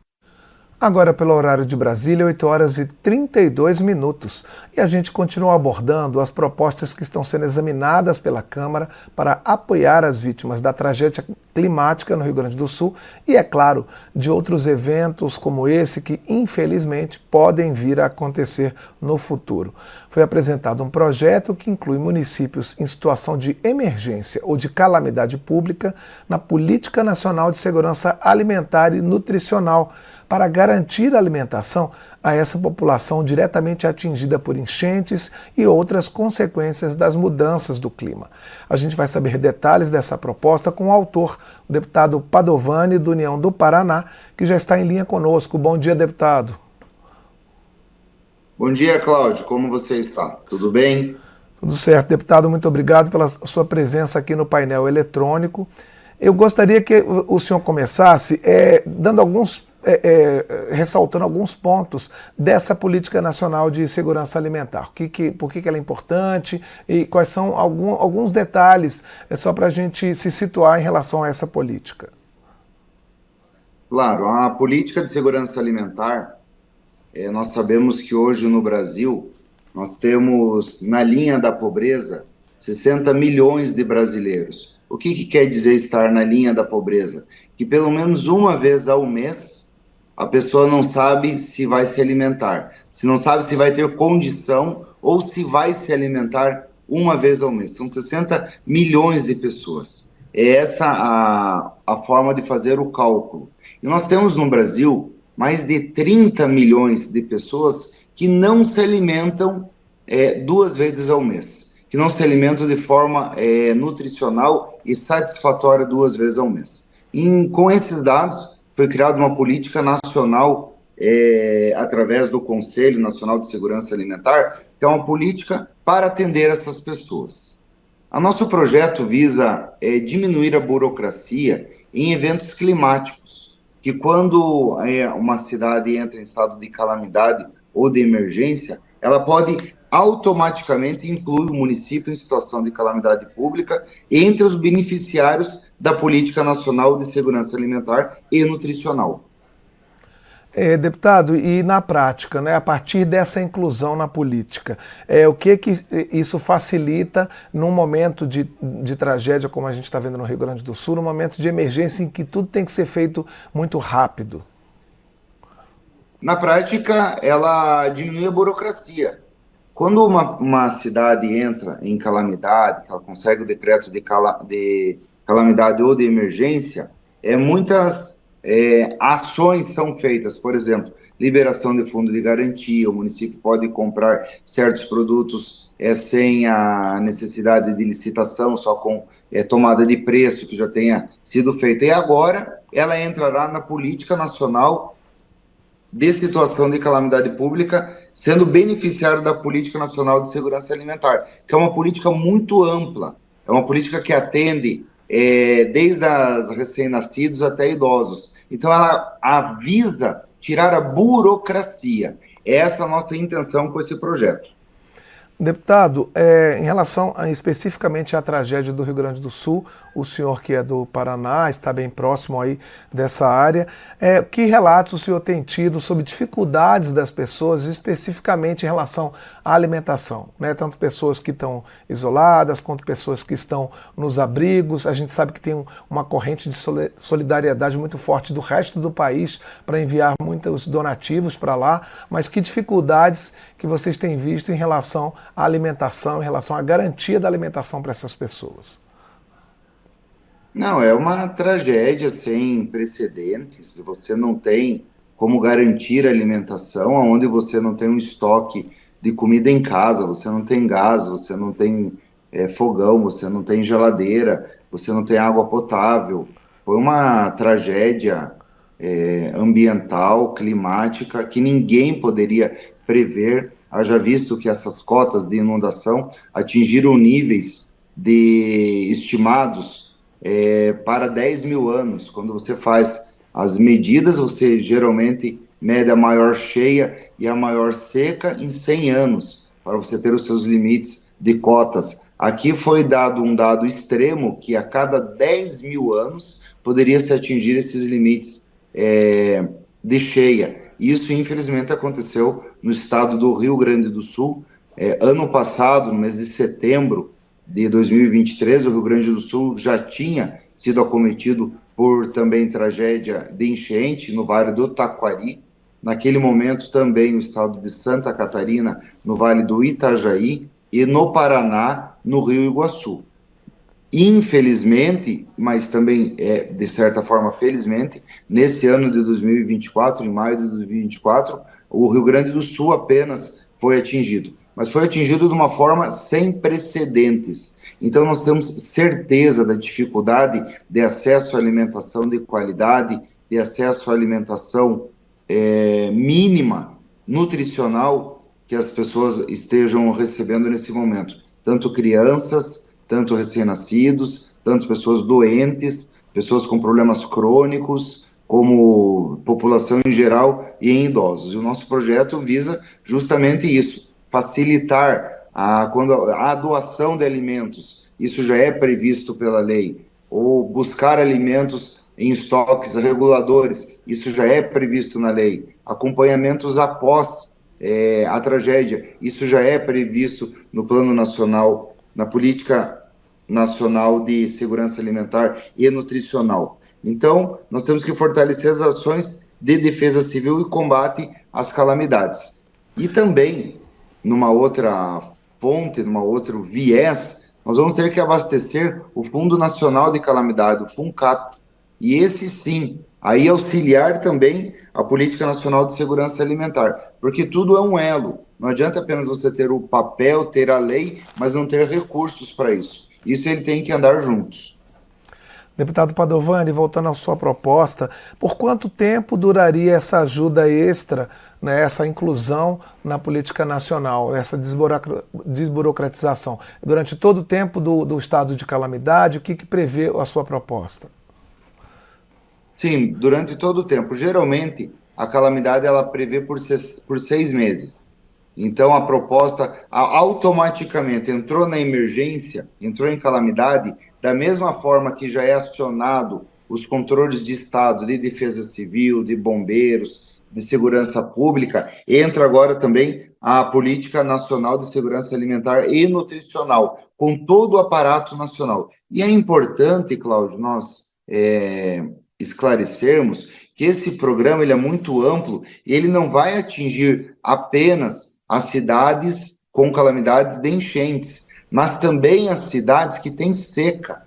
Agora, pelo horário de Brasília, 8 horas e 32 minutos. E a gente continua abordando as propostas que estão sendo examinadas pela Câmara para apoiar as vítimas da tragédia climática no Rio Grande do Sul e, é claro, de outros eventos como esse que, infelizmente, podem vir a acontecer no futuro. Foi apresentado um projeto que inclui municípios em situação de emergência ou de calamidade pública na Política Nacional de Segurança Alimentar e Nutricional, para garantir a alimentação a essa população diretamente atingida por enchentes e outras consequências das mudanças do clima. A gente vai saber detalhes dessa proposta com o autor, o deputado Padovani, do União do Paraná, que já está em linha conosco. Bom dia, deputado. Bom dia, Cláudio. Como você está? Tudo bem? Tudo certo, deputado. Muito obrigado pela sua presença aqui no painel eletrônico. Eu gostaria que o senhor começasse dando ressaltando alguns pontos dessa Política Nacional de Segurança Alimentar. Por que ela é importante e quais são alguns detalhes, só para a gente se situar em relação a essa política. Claro, a Política de Segurança Alimentar, nós sabemos que hoje no Brasil nós temos na linha da pobreza 60 milhões de brasileiros. O que quer dizer estar na linha da pobreza? Que pelo menos uma vez ao mês a pessoa não sabe se vai se alimentar, se não sabe se vai ter condição ou se vai se alimentar uma vez ao mês. São 60 milhões de pessoas. É essa a forma de fazer o cálculo. E nós temos no Brasil mais de 30 milhões de pessoas que não se alimentam 2 vezes ao mês. que não se alimentam de forma nutricional e satisfatória 2 vezes ao mês. Com esses dados, foi criada uma política nacional através do Conselho Nacional de Segurança Alimentar, que é uma política para atender essas pessoas. O nosso projeto visa diminuir a burocracia em eventos climáticos, que quando uma cidade entra em estado de calamidade ou de emergência, ela pode automaticamente incluir o município em situação de calamidade pública entre os beneficiários da Política Nacional de Segurança Alimentar e Nutricional. Deputado, e na prática, né, a partir dessa inclusão na política, o que isso facilita num momento de tragédia, como a gente está vendo no Rio Grande do Sul, num momento de emergência em que tudo tem que ser feito muito rápido? Na prática, ela diminui a burocracia. Quando uma cidade entra em calamidade, ela consegue o decreto de calamidade ou de emergência, muitas ações são feitas, por exemplo, liberação de fundo de garantia, o município pode comprar certos produtos sem a necessidade de licitação, só com tomada de preço que já tenha sido feita. E agora ela entrará na Política Nacional de Situação de Calamidade Pública, sendo beneficiário da Política Nacional de Segurança Alimentar, que é uma política muito ampla, é uma política que atende desde as recém-nascidos até idosos. Então, ela visa tirar a burocracia. Essa é a nossa intenção com esse projeto. Deputado, em relação especificamente à tragédia do Rio Grande do Sul, o senhor que é do Paraná, está bem próximo aí dessa área, que relatos o senhor tem tido sobre dificuldades das pessoas, especificamente em relação à alimentação, né? Tanto pessoas que estão isoladas, quanto pessoas que estão nos abrigos. A gente sabe que tem uma corrente de solidariedade muito forte do resto do país para enviar muitos donativos para lá, mas que dificuldades que vocês têm visto em relação à alimentação, em relação à garantia da alimentação para essas pessoas? Não, é uma tragédia sem precedentes. Você não tem como garantir a alimentação, onde você não tem um estoque de comida em casa, você não tem gás, você não tem fogão, você não tem geladeira, você não tem água potável. Foi uma tragédia ambiental, climática, que ninguém poderia prever. Haja visto que essas cotas de inundação atingiram níveis estimados para 10 mil anos. Quando você faz as medidas, você geralmente mede a maior cheia e a maior seca em 100 anos, para você ter os seus limites de cotas. Aqui foi dado um dado extremo, que a cada 10 mil anos poderia se atingir esses limites de cheia. Isso, infelizmente, aconteceu no estado do Rio Grande do Sul. Ano passado, no mês de setembro de 2023, o Rio Grande do Sul já tinha sido acometido por também tragédia de enchente no Vale do Taquari. Naquele momento, também o estado de Santa Catarina, no Vale do Itajaí, e no Paraná, no Rio Iguaçu. Infelizmente, mas também de certa forma felizmente, nesse ano de 2024, em maio de 2024, o Rio Grande do Sul apenas foi atingido, mas foi atingido de uma forma sem precedentes. Então nós temos certeza da dificuldade de acesso à alimentação de qualidade, de acesso à alimentação mínima, nutricional, que as pessoas estejam recebendo nesse momento, tanto crianças, tanto recém-nascidos, tanto pessoas doentes, pessoas com problemas crônicos, como população em geral e em idosos. E o nosso projeto visa justamente isso, facilitar a doação de alimentos. Isso já é previsto pela lei. Ou buscar alimentos em estoques reguladores. Isso já é previsto na lei. Acompanhamentos após a tragédia. Isso já é previsto no Plano Nacional, na Política Nacional de Segurança Alimentar e Nutricional. Então, nós temos que fortalecer as ações de defesa civil e combate às calamidades. E também, numa outra fonte, numa outro viés, nós vamos ter que abastecer o Fundo Nacional de Calamidade, o FUNCAP. E esse sim aí auxiliar também a Política Nacional de Segurança Alimentar, porque tudo é um elo. Não adianta apenas você ter o papel, ter a lei, mas não ter recursos para isso. Isso ele tem que andar juntos. Deputado Padovani, voltando à sua proposta, por quanto tempo duraria essa ajuda extra, né, essa inclusão na política nacional, essa desburocratização? Durante todo o tempo do estado de calamidade, o que prevê a sua proposta? Sim, durante todo o tempo. Geralmente, a calamidade ela prevê por 6 meses. Então, a proposta automaticamente entrou na emergência, entrou em calamidade, da mesma forma que já é acionado os controles de Estado, de defesa civil, de bombeiros, de segurança pública, entra agora também a Política Nacional de Segurança Alimentar e Nutricional, com todo o aparato nacional. E é importante, Cláudio, nós esclarecermos que esse programa ele é muito amplo e ele não vai atingir apenas as cidades com calamidades de enchentes, mas também as cidades que têm seca.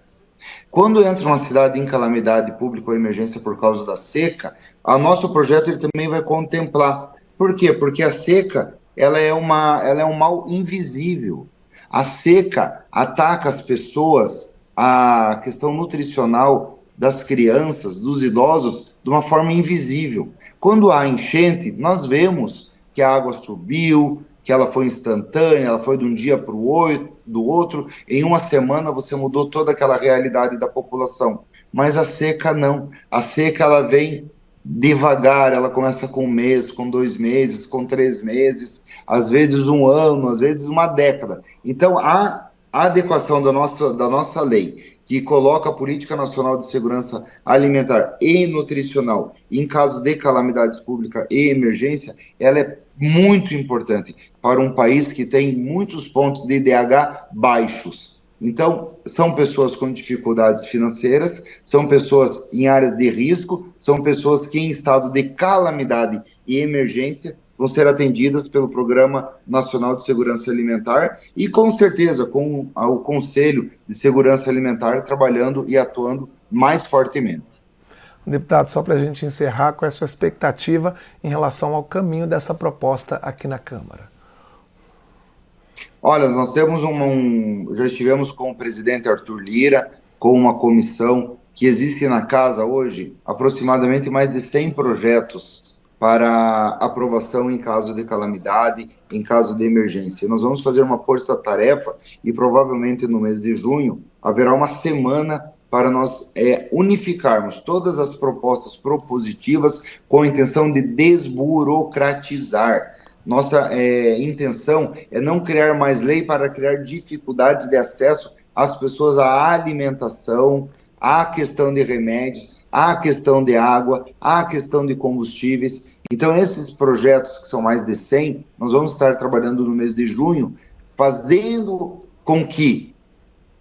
Quando entra uma cidade em calamidade pública ou emergência por causa da seca, o nosso projeto ele também vai contemplar. Por quê? Porque a seca ela é um mal invisível. A seca ataca as pessoas, a questão nutricional das crianças, dos idosos, de uma forma invisível. Quando há enchente, nós vemos que a água subiu, que ela foi instantânea, ela foi de um dia para o outro, em uma semana você mudou toda aquela realidade da população. Mas a seca não. A seca ela vem devagar, ela começa com 1 mês, com 2 meses, com 3 meses, às vezes 1 ano, às vezes 1 década. Então, a adequação da nossa lei, que coloca a Política Nacional de Segurança Alimentar e Nutricional em casos de calamidades públicas e emergência, ela é muito importante para um país que tem muitos pontos de IDH baixos. Então, são pessoas com dificuldades financeiras, são pessoas em áreas de risco, são pessoas que em estado de calamidade e emergência vão ser atendidas pelo Programa Nacional de Segurança Alimentar e, com certeza, com o Conselho de Segurança Alimentar trabalhando e atuando mais fortemente. Deputado, só para a gente encerrar, qual é a sua expectativa em relação ao caminho dessa proposta aqui na Câmara? Olha, nós temos já estivemos com o presidente Arthur Lira, com uma comissão que existe na casa hoje, aproximadamente mais de 100 projetos para aprovação em caso de calamidade, em caso de emergência. Nós vamos fazer uma força-tarefa e provavelmente no mês de junho haverá uma semana para nós unificarmos todas as propostas propositivas com a intenção de desburocratizar. Nossa intenção é não criar mais lei para criar dificuldades de acesso às pessoas à alimentação, à questão de remédios, à questão de água, à questão de combustíveis. Então, esses projetos, que são mais de 100, nós vamos estar trabalhando no mês de junho, fazendo com que,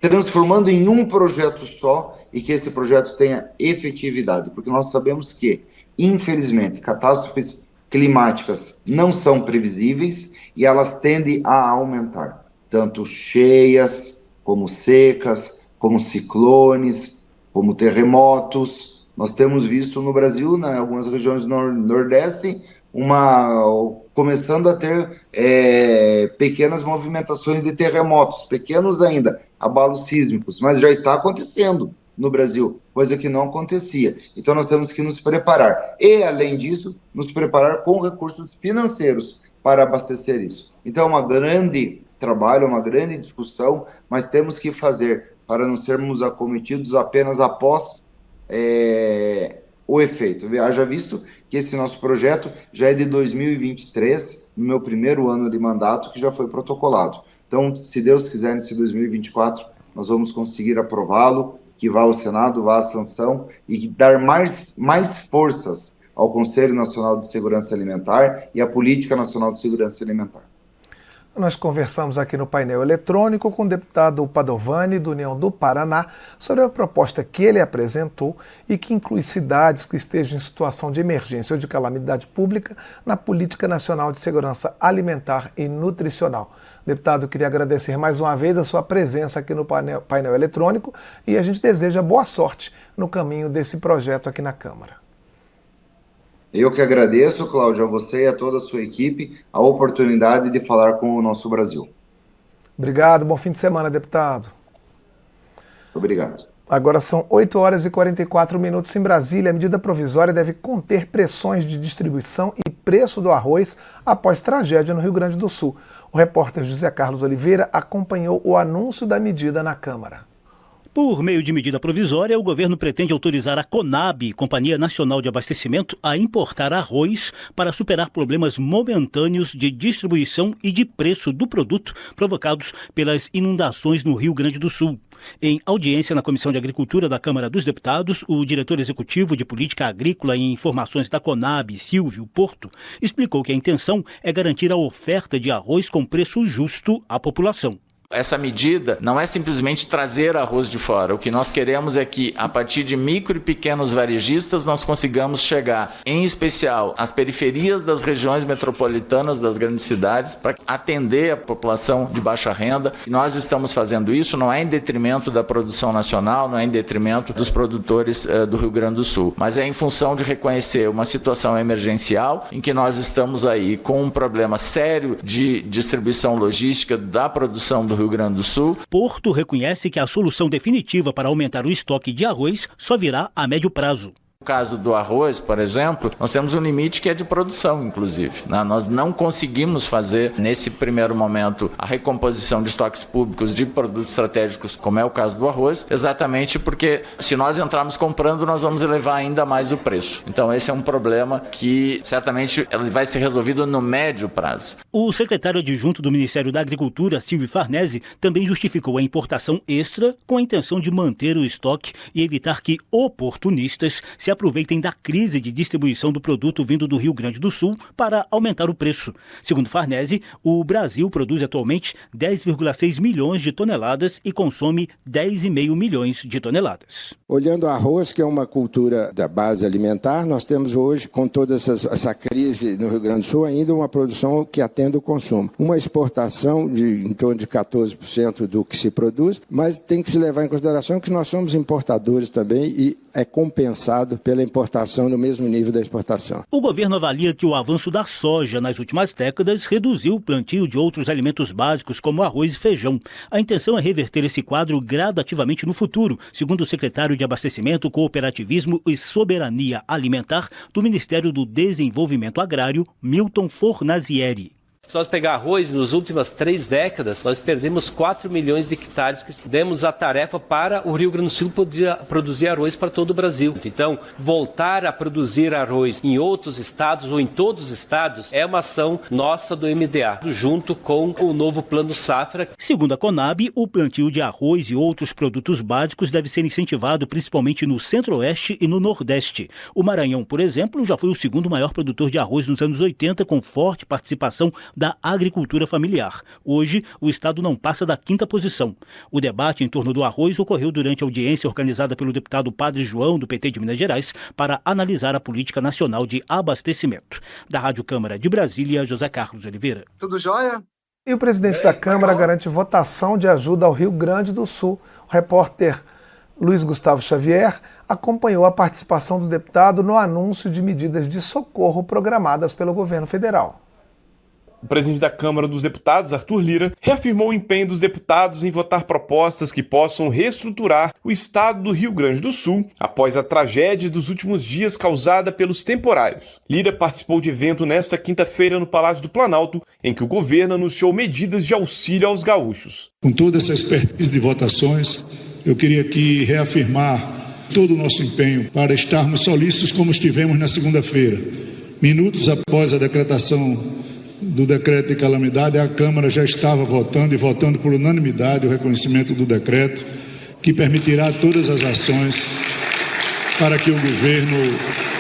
transformando em um projeto só, e que esse projeto tenha efetividade, porque nós sabemos que, infelizmente, catástrofes climáticas não são previsíveis e elas tendem a aumentar, tanto cheias, como secas, como ciclones, como terremotos. Nós temos visto no Brasil, em algumas regiões do Nordeste, começando a ter pequenas movimentações de terremotos, pequenos ainda, abalos sísmicos, mas já está acontecendo no Brasil, coisa que não acontecia. Então nós temos que nos preparar. E, além disso, nos preparar com recursos financeiros para abastecer isso. Então é um grande trabalho, uma grande discussão, mas temos que fazer para não sermos acometidos apenas após o efeito. Haja visto que esse nosso projeto já é de 2023, no meu primeiro ano de mandato, que já foi protocolado. Então, se Deus quiser, nesse 2024, nós vamos conseguir aprová-lo, que vá ao Senado, vá à sanção e dar mais forças ao Conselho Nacional de Segurança Alimentar e à Política Nacional de Segurança Alimentar. Nós conversamos aqui no painel eletrônico com o deputado Padovani, do União do Paraná, sobre a proposta que ele apresentou e que inclui cidades que estejam em situação de emergência ou de calamidade pública na Política Nacional de Segurança Alimentar e Nutricional. Deputado, eu queria agradecer mais uma vez a sua presença aqui no painel eletrônico e a gente deseja boa sorte no caminho desse projeto aqui na Câmara. Eu que agradeço, Cláudio, a você e a toda a sua equipe, a oportunidade de falar com o nosso Brasil. Obrigado, bom fim de semana, deputado. Obrigado. Agora são 8 horas e 44 minutos em Brasília. A medida provisória deve conter pressões de distribuição e preço do arroz após tragédia no Rio Grande do Sul. O repórter José Carlos Oliveira acompanhou o anúncio da medida na Câmara. Por meio de medida provisória, o governo pretende autorizar a Conab, Companhia Nacional de Abastecimento, a importar arroz para superar problemas momentâneos de distribuição e de preço do produto provocados pelas inundações no Rio Grande do Sul. Em audiência na Comissão de Agricultura da Câmara dos Deputados, o diretor executivo de Política Agrícola e Informações da Conab, Silvio Porto, explicou que a intenção é garantir a oferta de arroz com preço justo à população. Essa medida não é simplesmente trazer arroz de fora. O que nós queremos é que, a partir de micro e pequenos varejistas, nós consigamos chegar, em especial, às periferias das regiões metropolitanas das grandes cidades, para atender a população de baixa renda. E nós estamos fazendo isso, não é em detrimento da produção nacional, não é em detrimento dos produtores do Rio Grande do Sul, mas é em função de reconhecer uma situação emergencial em que nós estamos aí com um problema sério de distribuição logística da produção do Rio Grande do Sul. Porto reconhece que a solução definitiva para aumentar o estoque de arroz só virá a médio prazo. No caso do arroz, por exemplo, nós temos um limite que é de produção, inclusive. Nós não conseguimos fazer, nesse primeiro momento, a recomposição de estoques públicos de produtos estratégicos, como é o caso do arroz, exatamente porque, se nós entrarmos comprando, nós vamos elevar ainda mais o preço. Então, esse é um problema que, certamente, vai ser resolvido no médio prazo. O secretário adjunto do Ministério da Agricultura, Silvio Farnese, também justificou a importação extra com a intenção de manter o estoque e evitar que oportunistas se aproveitem da crise de distribuição do produto vindo do Rio Grande do Sul para aumentar o preço. Segundo Farnese, o Brasil produz atualmente 10,6 milhões de toneladas e consome 10,5 milhões de toneladas. Olhando o arroz, que é uma cultura da base alimentar, nós temos hoje, com toda essa crise no Rio Grande do Sul, ainda uma produção que atende o consumo. Uma exportação de em torno de 14% do que se produz, mas tem que se levar em consideração que nós somos importadores também e é compensado pela importação no mesmo nível da exportação. O governo avalia que o avanço da soja nas últimas décadas reduziu o plantio de outros alimentos básicos como arroz e feijão. A intenção é reverter esse quadro gradativamente no futuro, segundo o secretário de Abastecimento, Cooperativismo e Soberania Alimentar do Ministério do Desenvolvimento Agrário, Milton Fornazieri. Se nós pegar arroz, nas últimas 3 décadas, nós perdemos 4 milhões de hectares que demos a tarefa para o Rio Grande do Sul poder produzir arroz para todo o Brasil. Então, voltar a produzir arroz em outros estados ou em todos os estados é uma ação nossa do MDA, junto com o novo Plano Safra. Segundo a Conab, o plantio de arroz e outros produtos básicos deve ser incentivado principalmente no Centro-Oeste e no Nordeste. O Maranhão, por exemplo, já foi o segundo maior produtor de arroz nos anos 80, com forte participação da agricultura familiar. Hoje, o estado não passa da 5ª posição. O debate em torno do arroz ocorreu durante a audiência organizada pelo deputado Padre João, do PT de Minas Gerais, para analisar a política nacional de abastecimento. Da Rádio Câmara de Brasília, José Carlos Oliveira. Tudo jóia? E o presidente da Câmara garante votação de ajuda ao Rio Grande do Sul. O repórter Luiz Gustavo Xavier acompanhou a participação do deputado no anúncio de medidas de socorro programadas pelo governo federal. O presidente da Câmara dos Deputados, Arthur Lira, reafirmou o empenho dos deputados em votar propostas que possam reestruturar o estado do Rio Grande do Sul após a tragédia dos últimos dias causada pelos temporais. Lira participou de evento nesta quinta-feira no Palácio do Planalto, em que o governo anunciou medidas de auxílio aos gaúchos. Com toda essa expertise de votações, eu queria aqui reafirmar todo o nosso empenho para estarmos solícitos como estivemos na segunda-feira. Minutos após a decretação do decreto de calamidade, a Câmara já estava votando e votando por unanimidade o reconhecimento do decreto, que permitirá todas as ações para que o governo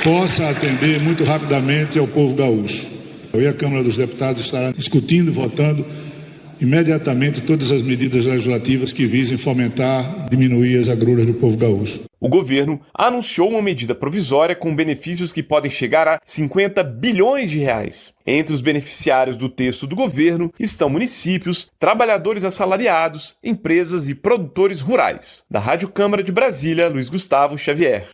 possa atender muito rapidamente ao povo gaúcho. E a Câmara dos Deputados estará discutindo e votando imediatamente todas as medidas legislativas que visem fomentar, diminuir as agruras do povo gaúcho. O governo anunciou uma medida provisória com benefícios que podem chegar a 50 bilhões de reais. Entre os beneficiários do texto do governo estão municípios, trabalhadores assalariados, empresas e produtores rurais. Da Rádio Câmara de Brasília, Luiz Gustavo Xavier.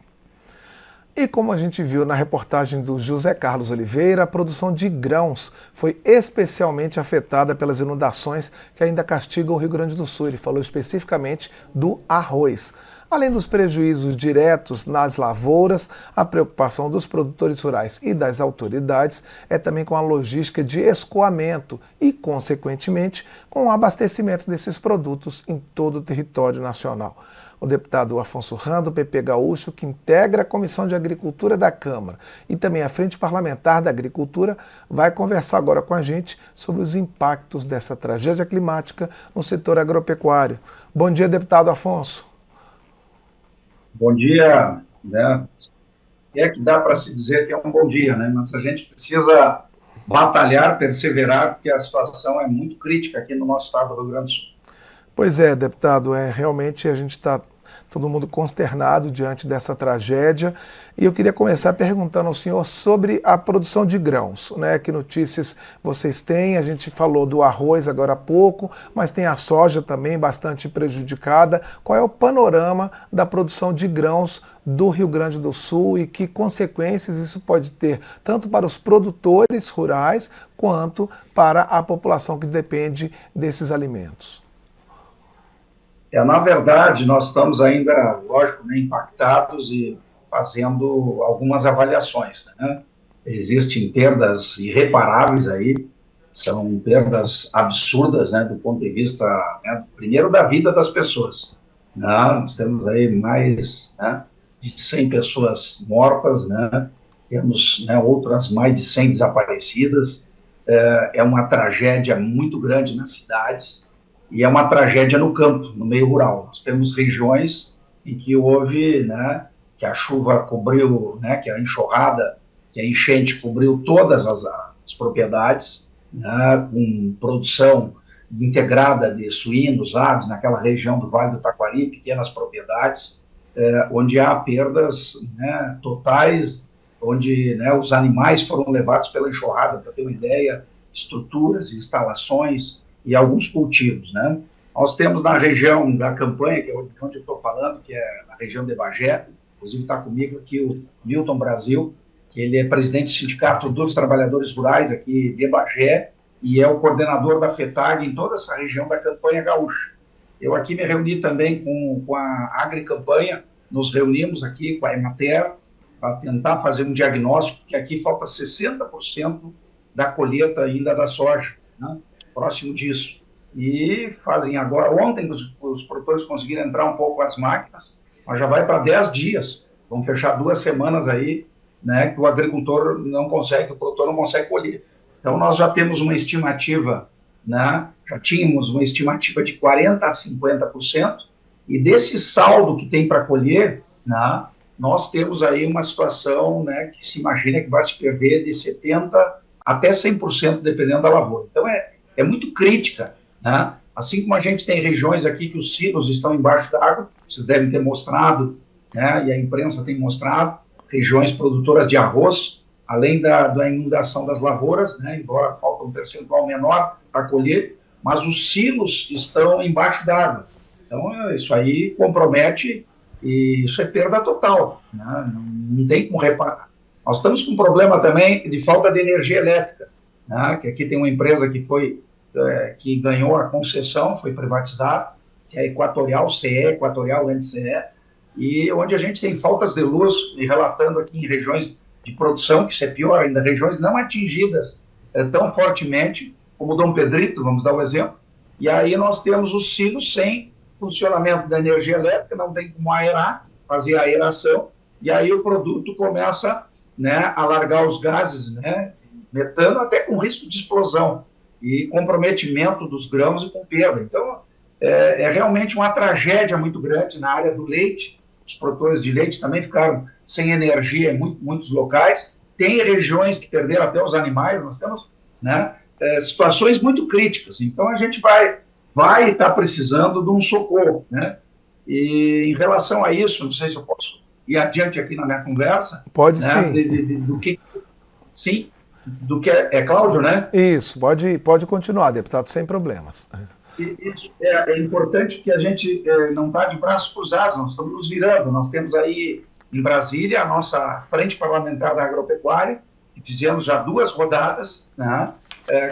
E como a gente viu na reportagem do José Carlos Oliveira, a produção de grãos foi especialmente afetada pelas inundações que ainda castigam o Rio Grande do Sul. Ele falou especificamente do arroz. Além dos prejuízos diretos nas lavouras, a preocupação dos produtores rurais e das autoridades é também com a logística de escoamento e, consequentemente, com o abastecimento desses produtos em todo o território nacional. O deputado Afonso Ram, do PP Gaúcho, que integra a Comissão de Agricultura da Câmara e também a Frente Parlamentar da Agricultura, vai conversar agora com a gente sobre os impactos dessa tragédia climática no setor agropecuário. Bom dia, deputado Afonso. Bom dia, né? É que dá para se dizer que é um bom dia, né? Mas a gente precisa batalhar, perseverar, porque a situação é muito crítica aqui no nosso estado do Rio Grande do Sul. Pois é, deputado, realmente a gente está todo mundo consternado diante dessa tragédia. E eu queria começar perguntando ao senhor sobre a produção de grãos, né? Que notícias vocês têm? A gente falou do arroz agora há pouco, mas tem a soja também bastante prejudicada. Qual é o panorama da produção de grãos do Rio Grande do Sul e que consequências isso pode ter tanto para os produtores rurais quanto para a população que depende desses alimentos? Na verdade, nós estamos ainda, lógico, né, impactados e fazendo algumas avaliações, né? Existem perdas irreparáveis aí, são perdas absurdas, né, do ponto de vista, né, primeiro, da vida das pessoas. Né? Nós temos aí mais, né, de 100 pessoas mortas, né? Temos, né, outras mais de 100 desaparecidas. É uma tragédia muito grande nas cidades. E é uma tragédia no campo, no meio rural. Nós temos regiões em que houve, né, que a chuva cobriu, né, que a enxurrada, que a enchente cobriu todas as propriedades, né, com produção integrada de suínos, aves, naquela região do Vale do Taquari, pequenas propriedades, onde há perdas, né, totais, onde, né, os animais foram levados pela enxurrada, para ter uma ideia, estruturas, instalações, e alguns cultivos, né? Nós temos na região da campanha, que é onde eu estou falando, que é a região de Bagé, inclusive está comigo aqui o Milton Brasil, que ele é presidente do Sindicato dos Trabalhadores Rurais aqui de Bagé, e é o coordenador da FETAG em toda essa região da campanha gaúcha. Eu aqui me reuni também com a Agricampanha, nos reunimos aqui com a Emater, para tentar fazer um diagnóstico, que aqui falta 60% da colheita ainda da soja, né? Próximo disso. E fazem agora, ontem os produtores conseguiram entrar um pouco com as máquinas, mas já vai para 10 dias, vão fechar 2 semanas aí, né, que o agricultor não consegue, o produtor não consegue colher. Então nós já temos uma estimativa, né, já tínhamos uma estimativa de 40% a 50%, e desse saldo que tem para colher, né, nós temos aí uma situação, né, que se imagina que vai se perder de 70% até 100%, dependendo da lavoura. Então é muito crítica, né? Assim como a gente tem regiões aqui que os silos estão embaixo d'água, vocês devem ter mostrado, né? E a imprensa tem mostrado, regiões produtoras de arroz, além da inundação das lavouras, né? Embora falta um percentual menor para colher, mas os silos estão embaixo d'água. Então isso aí compromete e isso é perda total, né? Não tem como reparar. Nós estamos com um problema também de falta de energia elétrica, né? Que aqui tem uma empresa que ganhou a concessão, foi privatizada, que é a Equatorial CE, Equatorial NCE, e onde a gente tem faltas de luz, e relatando aqui em regiões de produção, que isso é pior ainda, regiões não atingidas tão fortemente, como Dom Pedrito, vamos dar um exemplo, e aí nós temos os silos sem funcionamento da energia elétrica, não tem como aerar, fazer a aeração, e aí o produto começa, né, a largar os gases, né, metano, até com risco de explosão, e comprometimento dos grãos e com perda. Então, é realmente uma tragédia muito grande na área do leite. Os produtores de leite também ficaram sem energia em muitos locais. Tem regiões que perderam até os animais. Nós temos, né, situações muito críticas. Então, a gente vai estar precisando de um socorro, né? E em relação a isso, não sei se eu posso ir adiante aqui na minha conversa. Pode, né, sim. Sim. Do que é Cláudio, né? Isso, pode continuar, deputado, sem problemas. Isso é importante que a gente não está de braços cruzados, nós estamos nos virando, nós temos aí em Brasília, a nossa frente parlamentar da agropecuária, que fizemos já 2 rodadas, né,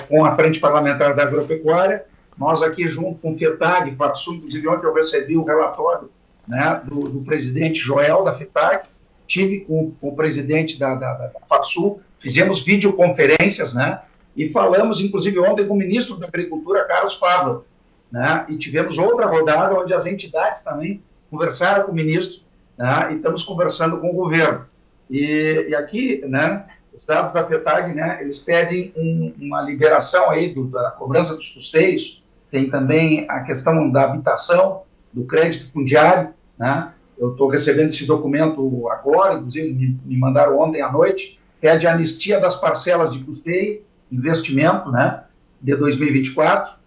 com a frente parlamentar da agropecuária. Nós aqui, junto com o FETAG, FARSUL, inclusive ontem eu recebi o relatório, né, do presidente Joel da FETAG, tive com o presidente da FARSUL, fizemos videoconferências, né, e falamos, inclusive, ontem com o ministro da Agricultura, Carlos Fávaro, né, e tivemos outra rodada onde as entidades também conversaram com o ministro, né, e estamos conversando com o governo. E aqui, né, os dados da FETAG, né, eles pedem uma liberação aí da cobrança dos custeios, tem também a questão da habitação, do crédito fundiário, né, eu estou recebendo esse documento agora, inclusive me mandaram ontem à noite, pede anistia das parcelas de custeio, investimento, né, de 2024,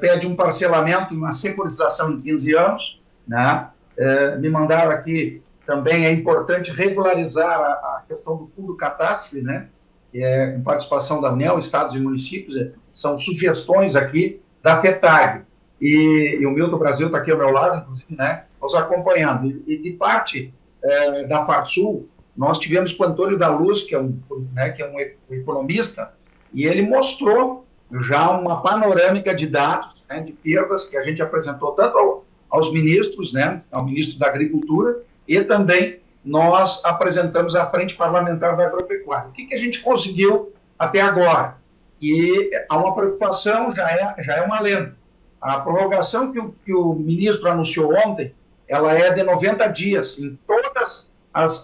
pede um parcelamento e uma securitização em 15 anos, né, me mandaram aqui também, é importante regularizar a questão do fundo catástrofe, né, com participação da UNEL, estados e municípios, são sugestões aqui da FETAG, e o Milton Brasil está aqui ao meu lado, inclusive, né, nos acompanhando. E de parte da FARSUL, nós tivemos com o Antônio da Luz, que é um economista, e ele mostrou já uma panorâmica de dados, né, de perdas que a gente apresentou tanto aos ministros, né, ao ministro da Agricultura, e também nós apresentamos à Frente Parlamentar da Agropecuária. O que a gente conseguiu até agora? E há uma preocupação, já é uma lenda. A prorrogação que o ministro anunciou ontem, ela é de 90 dias em todas as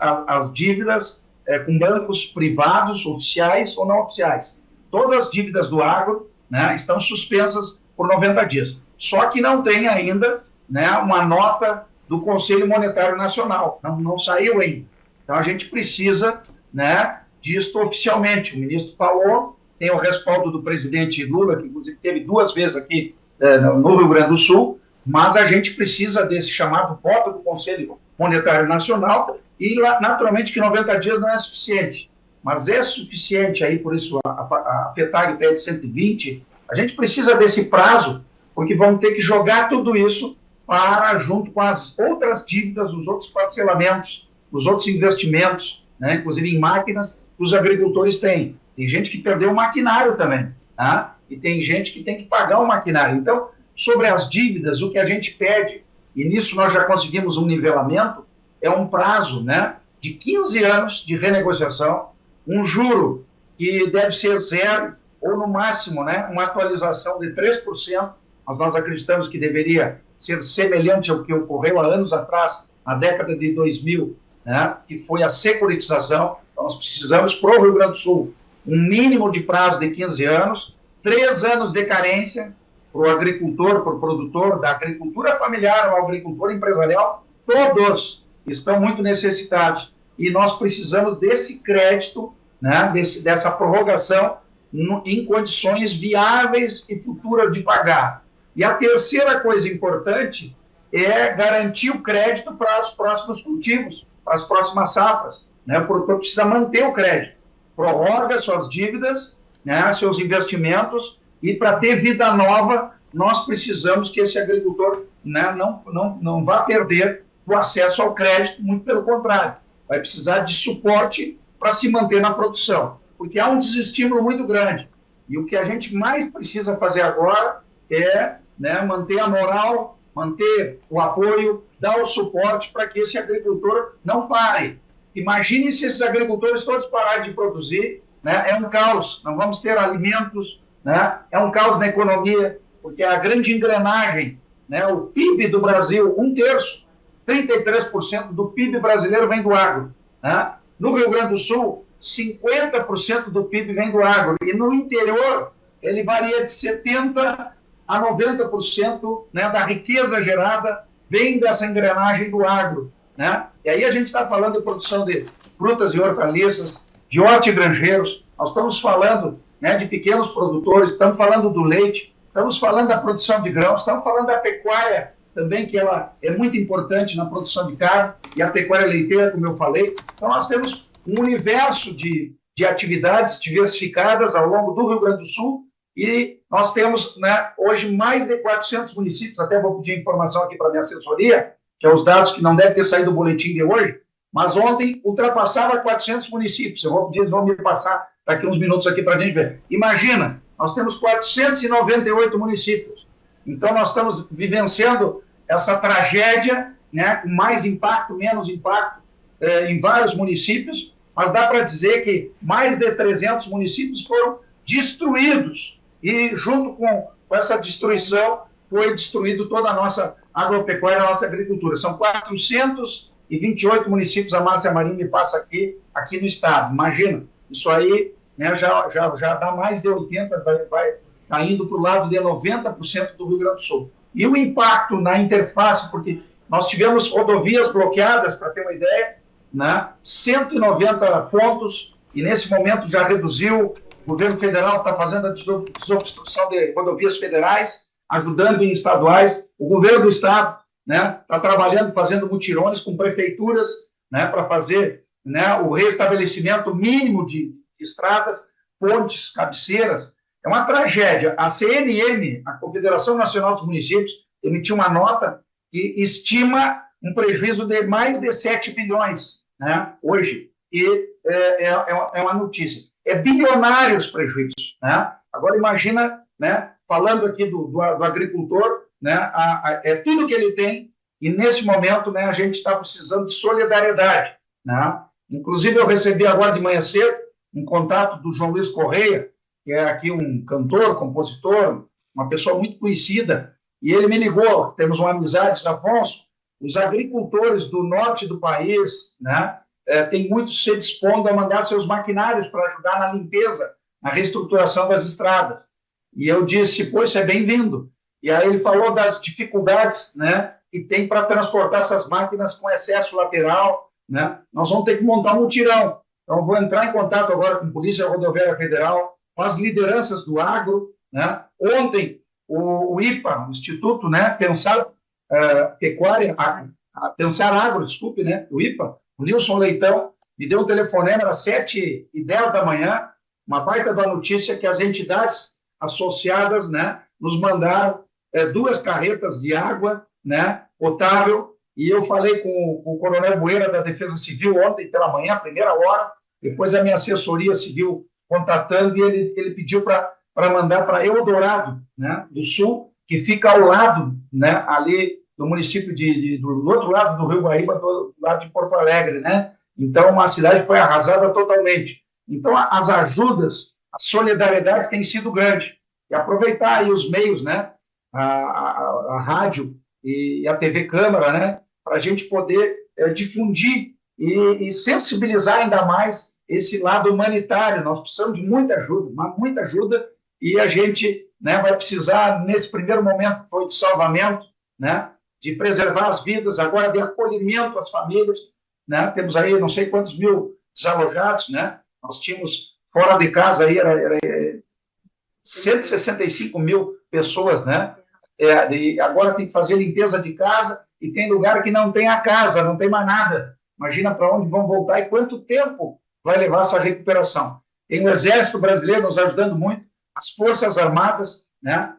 dívidas com bancos privados, oficiais ou não oficiais. Todas as dívidas do agro, né, estão suspensas por 90 dias. Só que não tem ainda, né, uma nota do Conselho Monetário Nacional. Não saiu ainda. Então, a gente precisa, né, disso oficialmente. O ministro falou, tem o respaldo do presidente Lula, que inclusive teve 2 vezes aqui no Rio Grande do Sul, mas a gente precisa desse chamado voto do Conselho Monetário Nacional e, naturalmente, que 90 dias não é suficiente. Mas é suficiente aí, por isso a FETAG pede 120, a gente precisa desse prazo, porque vamos ter que jogar tudo isso para, junto com as outras dívidas, os outros parcelamentos, os outros investimentos, né, inclusive em máquinas, que os agricultores têm. Tem gente que perdeu o maquinário também, tá? E tem gente que tem que pagar o maquinário. Então, sobre as dívidas, o que a gente pede, e nisso nós já conseguimos um nivelamento, é um prazo, né, de 15 anos de renegociação, um juro que deve ser 0, ou no máximo, né, uma atualização de 3%, mas nós acreditamos que deveria ser semelhante ao que ocorreu há anos atrás, na década de 2000, né, que foi a securitização. Então, nós precisamos, para o Rio Grande do Sul, um mínimo de prazo de 15 anos, 3 anos de carência para o agricultor, para o produtor, da agricultura familiar ao agricultor empresarial, todos estão muito necessitados. E nós precisamos desse crédito, né, dessa prorrogação em condições viáveis e futuras de pagar. E a terceira coisa importante é garantir o crédito para os próximos cultivos, para as próximas safras, né? O produtor precisa manter o crédito, prorroga suas dívidas, né, seus investimentos, e para ter vida nova, nós precisamos que esse agricultor, né, não vá perder o acesso ao crédito, muito pelo contrário, vai precisar de suporte para se manter na produção, porque há um desestímulo muito grande. E o que a gente mais precisa fazer agora é, né, manter a moral, manter o apoio, dar o suporte para que esse agricultor não pare. Imagine se esses agricultores todos pararem de produzir, né, é um caos, não vamos ter alimentos, né, é um caos na economia, porque a grande engrenagem, né, o PIB do Brasil, 1/3, 33% do PIB brasileiro vem do agro, né? No Rio Grande do Sul, 50% do PIB vem do agro, e no interior ele varia de 70% a 90%, né, da riqueza gerada vem dessa engrenagem do agro, né? E aí a gente está falando de produção de frutas e hortaliças, de hortigranjeiros, nós estamos falando, né, de pequenos produtores, estamos falando do leite, estamos falando da produção de grãos, estamos falando da pecuária também, que ela é muito importante na produção de carne, e a pecuária leiteira, como eu falei. Então nós temos um universo de atividades diversificadas ao longo do Rio Grande do Sul, e nós temos, né, hoje mais de 400 municípios, até vou pedir informação aqui para a minha assessoria, que é os dados que não devem ter saído do boletim de hoje, mas ontem ultrapassava 400 municípios. Eles vão me passar daqui uns minutos aqui para a gente ver. Imagina, nós temos 498 municípios. Então, nós estamos vivenciando essa tragédia, né, com mais impacto, menos impacto, em vários municípios, mas dá para dizer que mais de 300 municípios foram destruídos. E, junto com essa destruição, foi destruído toda a nossa agropecuária, a nossa agricultura. São 428 municípios, a Márcia Marim me passa aqui no estado. Imagina, isso aí, né, já dá mais de 80%, vai indo para o lado de 90% do Rio Grande do Sul. E o impacto na interface, porque nós tivemos rodovias bloqueadas, para ter uma ideia, né, 190 pontos, e nesse momento já reduziu. O governo federal está fazendo a desobstrução de rodovias federais, ajudando em estaduais. O governo do estado, né, está trabalhando, fazendo mutirões com prefeituras, né, para fazer, né, o restabelecimento mínimo de estradas, pontes, cabeceiras. É uma tragédia. A CNN, a Confederação Nacional dos Municípios, emitiu uma nota que estima um prejuízo de mais de 7 bilhões, né, hoje. E é uma notícia. É bilionários prejuízos, né? Agora imagina, né, falando aqui do agricultor, né, é tudo que ele tem, e nesse momento, né, a gente está precisando de solidariedade, né? Inclusive eu recebi agora de manhã cedo um contato do João Luiz Correia, que é aqui um cantor, compositor, uma pessoa muito conhecida, e ele me ligou, temos uma amizade, Afonso, os agricultores do norte do país, né, tem muitos se dispondo a mandar seus maquinários para ajudar na limpeza, na reestruturação das estradas. E eu disse, pô, isso é bem-vindo. E aí ele falou das dificuldades, né, que tem para transportar essas máquinas com excesso lateral, né? Nós vamos ter que montar um mutirão. Então, vou entrar em contato agora com a Polícia Rodoviária Federal, com as lideranças do agro, né? Ontem, o IPA, o Instituto, né, Pensar Pecuária, Pensar Agro, desculpe, né, o IPA, o Nilson Leitão, me deu um telefonema, era 7h10 da manhã, uma baita da notícia que as entidades associadas, né, nos mandaram 2 carretas de água, né, potável, e eu falei com o Coronel Bueira da Defesa Civil ontem pela manhã, primeira hora, depois a minha assessoria civil contatando, e ele pediu para mandar para Eldorado, né, do Sul, que fica ao lado, né, ali do município do outro lado do Rio Guaíba, do lado de Porto Alegre, né? Então, a cidade foi arrasada totalmente. Então, as ajudas, a solidariedade tem sido grande. E aproveitar aí os meios, né? A rádio e a TV Câmara, né? Para a gente poder difundir e sensibilizar ainda mais esse lado humanitário. Nós precisamos de muita ajuda, e a gente, né, vai precisar, nesse primeiro momento que foi de salvamento, né, de preservar as vidas, agora de acolhimento às famílias, né? Temos aí não sei quantos mil desalojados, né? Nós tínhamos fora de casa aí, era 165 mil pessoas, né? E agora tem que fazer limpeza de casa, e tem lugar que não tem a casa, não tem mais nada. Imagina para onde vão voltar e quanto tempo vai levar essa recuperação. Tem o Exército Brasileiro nos ajudando muito, as Forças Armadas, né?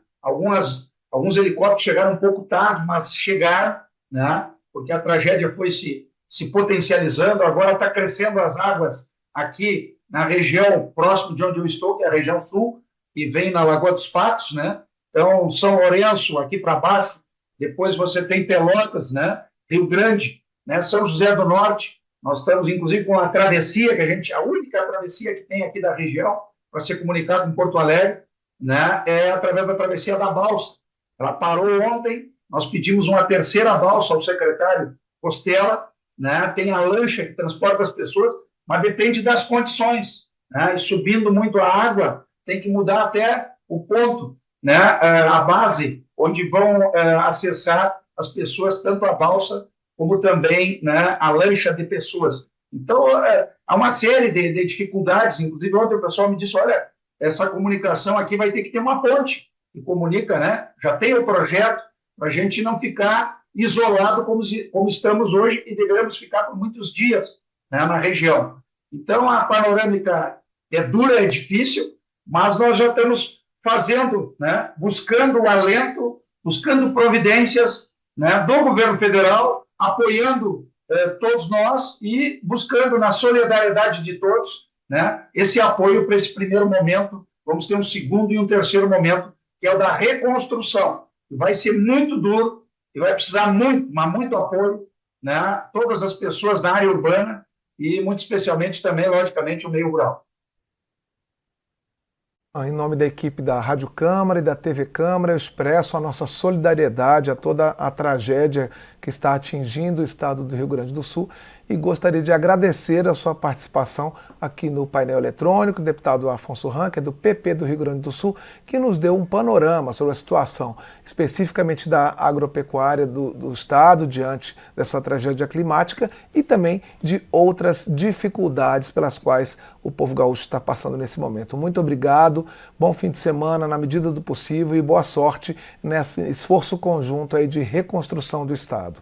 Alguns helicópteros chegaram um pouco tarde, mas chegaram, né? Porque a tragédia foi se potencializando. Agora está crescendo as águas aqui na região próximo de onde eu estou, que é a região sul, que vem na Lagoa dos Patos, né? Então, São Lourenço, aqui para baixo, depois você tem Pelotas, né? Rio Grande, né? São José do Norte. Nós estamos, inclusive, com a travessia, a única travessia que tem aqui da região, para ser comunicado com Porto Alegre, né? É através da travessia da Balsa. Ela parou ontem, nós pedimos uma terceira balsa ao secretário Costela, né? Tem a lancha que transporta as pessoas, mas depende das condições, né? E subindo muito a água, tem que mudar até o ponto, né? A base onde vão acessar as pessoas, tanto a balsa como também, né, a lancha de pessoas. Então, há uma série de dificuldades. Inclusive, ontem o pessoal me disse, olha, essa comunicação aqui vai ter que ter uma ponte que comunica, né? Já tem o projeto para a gente não ficar isolado como estamos hoje, e devemos ficar por muitos dias, né, na região. Então, a panorâmica é dura, é difícil, mas nós já estamos fazendo, né, buscando o alento, buscando providências, né, do governo federal, apoiando todos nós e buscando na solidariedade de todos, né, esse apoio para esse primeiro momento. Vamos ter um segundo e um terceiro momento, que é o da reconstrução, que vai ser muito duro e vai precisar muito apoio, né, todas as pessoas da área urbana e, muito especialmente, também, logicamente, o meio rural. Em nome da equipe da Rádio Câmara e da TV Câmara, eu expresso a nossa solidariedade a toda a tragédia que está atingindo o estado do Rio Grande do Sul e gostaria de agradecer a sua participação aqui no painel eletrônico, o deputado Afonso Ram, que é do PP do Rio Grande do Sul, que nos deu um panorama sobre a situação especificamente da agropecuária do estado diante dessa tragédia climática e também de outras dificuldades pelas quais o povo gaúcho está passando nesse momento. Muito obrigado, bom fim de semana na medida do possível e boa sorte nesse esforço conjunto aí de reconstrução do estado.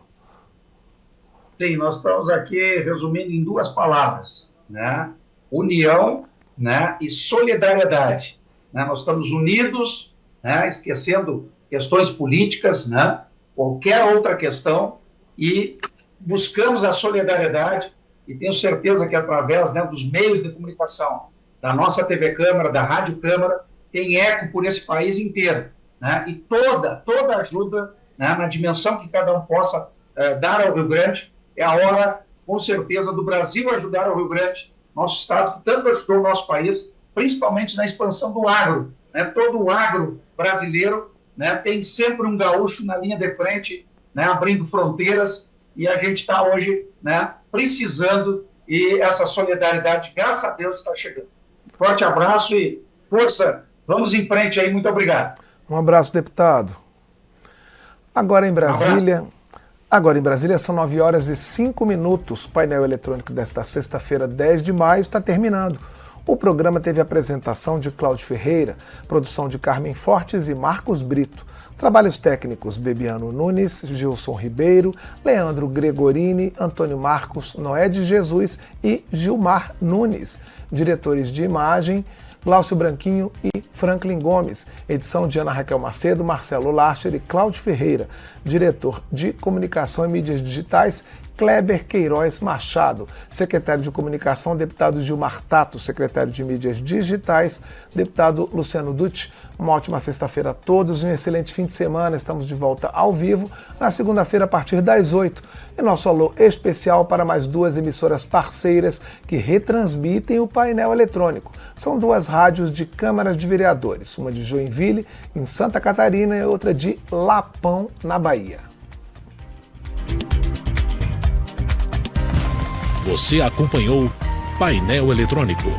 Sim, nós estamos aqui resumindo em duas palavras, né? União, né, e solidariedade. Né? Nós estamos unidos, né, esquecendo questões políticas, né, qualquer outra questão, e buscamos a solidariedade, e tenho certeza que através, né, dos meios de comunicação, da nossa TV Câmara, da Rádio Câmara, tem eco por esse país inteiro. Né? E toda ajuda, né, na dimensão que cada um possa dar ao Rio Grande, é a hora, com certeza, do Brasil ajudar o Rio Grande, nosso estado, que tanto ajudou o nosso país, principalmente na expansão do agro. Né? Todo o agro brasileiro, né, tem sempre um gaúcho na linha de frente, né, abrindo fronteiras, e a gente está hoje, né, precisando, e essa solidariedade, graças a Deus, está chegando. Forte abraço e força, vamos em frente aí, muito obrigado. Um abraço, deputado. Agora em Brasília são 9h05. O painel eletrônico desta sexta-feira, 10 de maio, está terminando. O programa teve a apresentação de Cláudio Ferreira, produção de Carmen Fortes e Marcos Brito. Trabalhos técnicos: Bebiano Nunes, Gilson Ribeiro, Leandro Gregorini, Antônio Marcos, Noé de Jesus e Gilmar Nunes. Diretores de imagem: Glaucio Branquinho e Franklin Gomes. Edição de Ana Raquel Macedo, Marcelo Larcher e Cláudio Ferreira. Diretor de Comunicação e Mídias Digitais, Kleber Queiroz Machado. Secretário de Comunicação, deputado Gilmar Tato. Secretário de Mídias Digitais, deputado Luciano Dutti. Uma ótima sexta-feira a todos e um excelente fim de semana. Estamos de volta ao vivo na segunda-feira a partir das 8. E nosso alô especial para mais duas emissoras parceiras que retransmitem o painel eletrônico. São duas rádios de câmaras de vereadores, uma de Joinville, em Santa Catarina, e outra de Lapão, na Bahia. Você acompanhou Painel Eletrônico.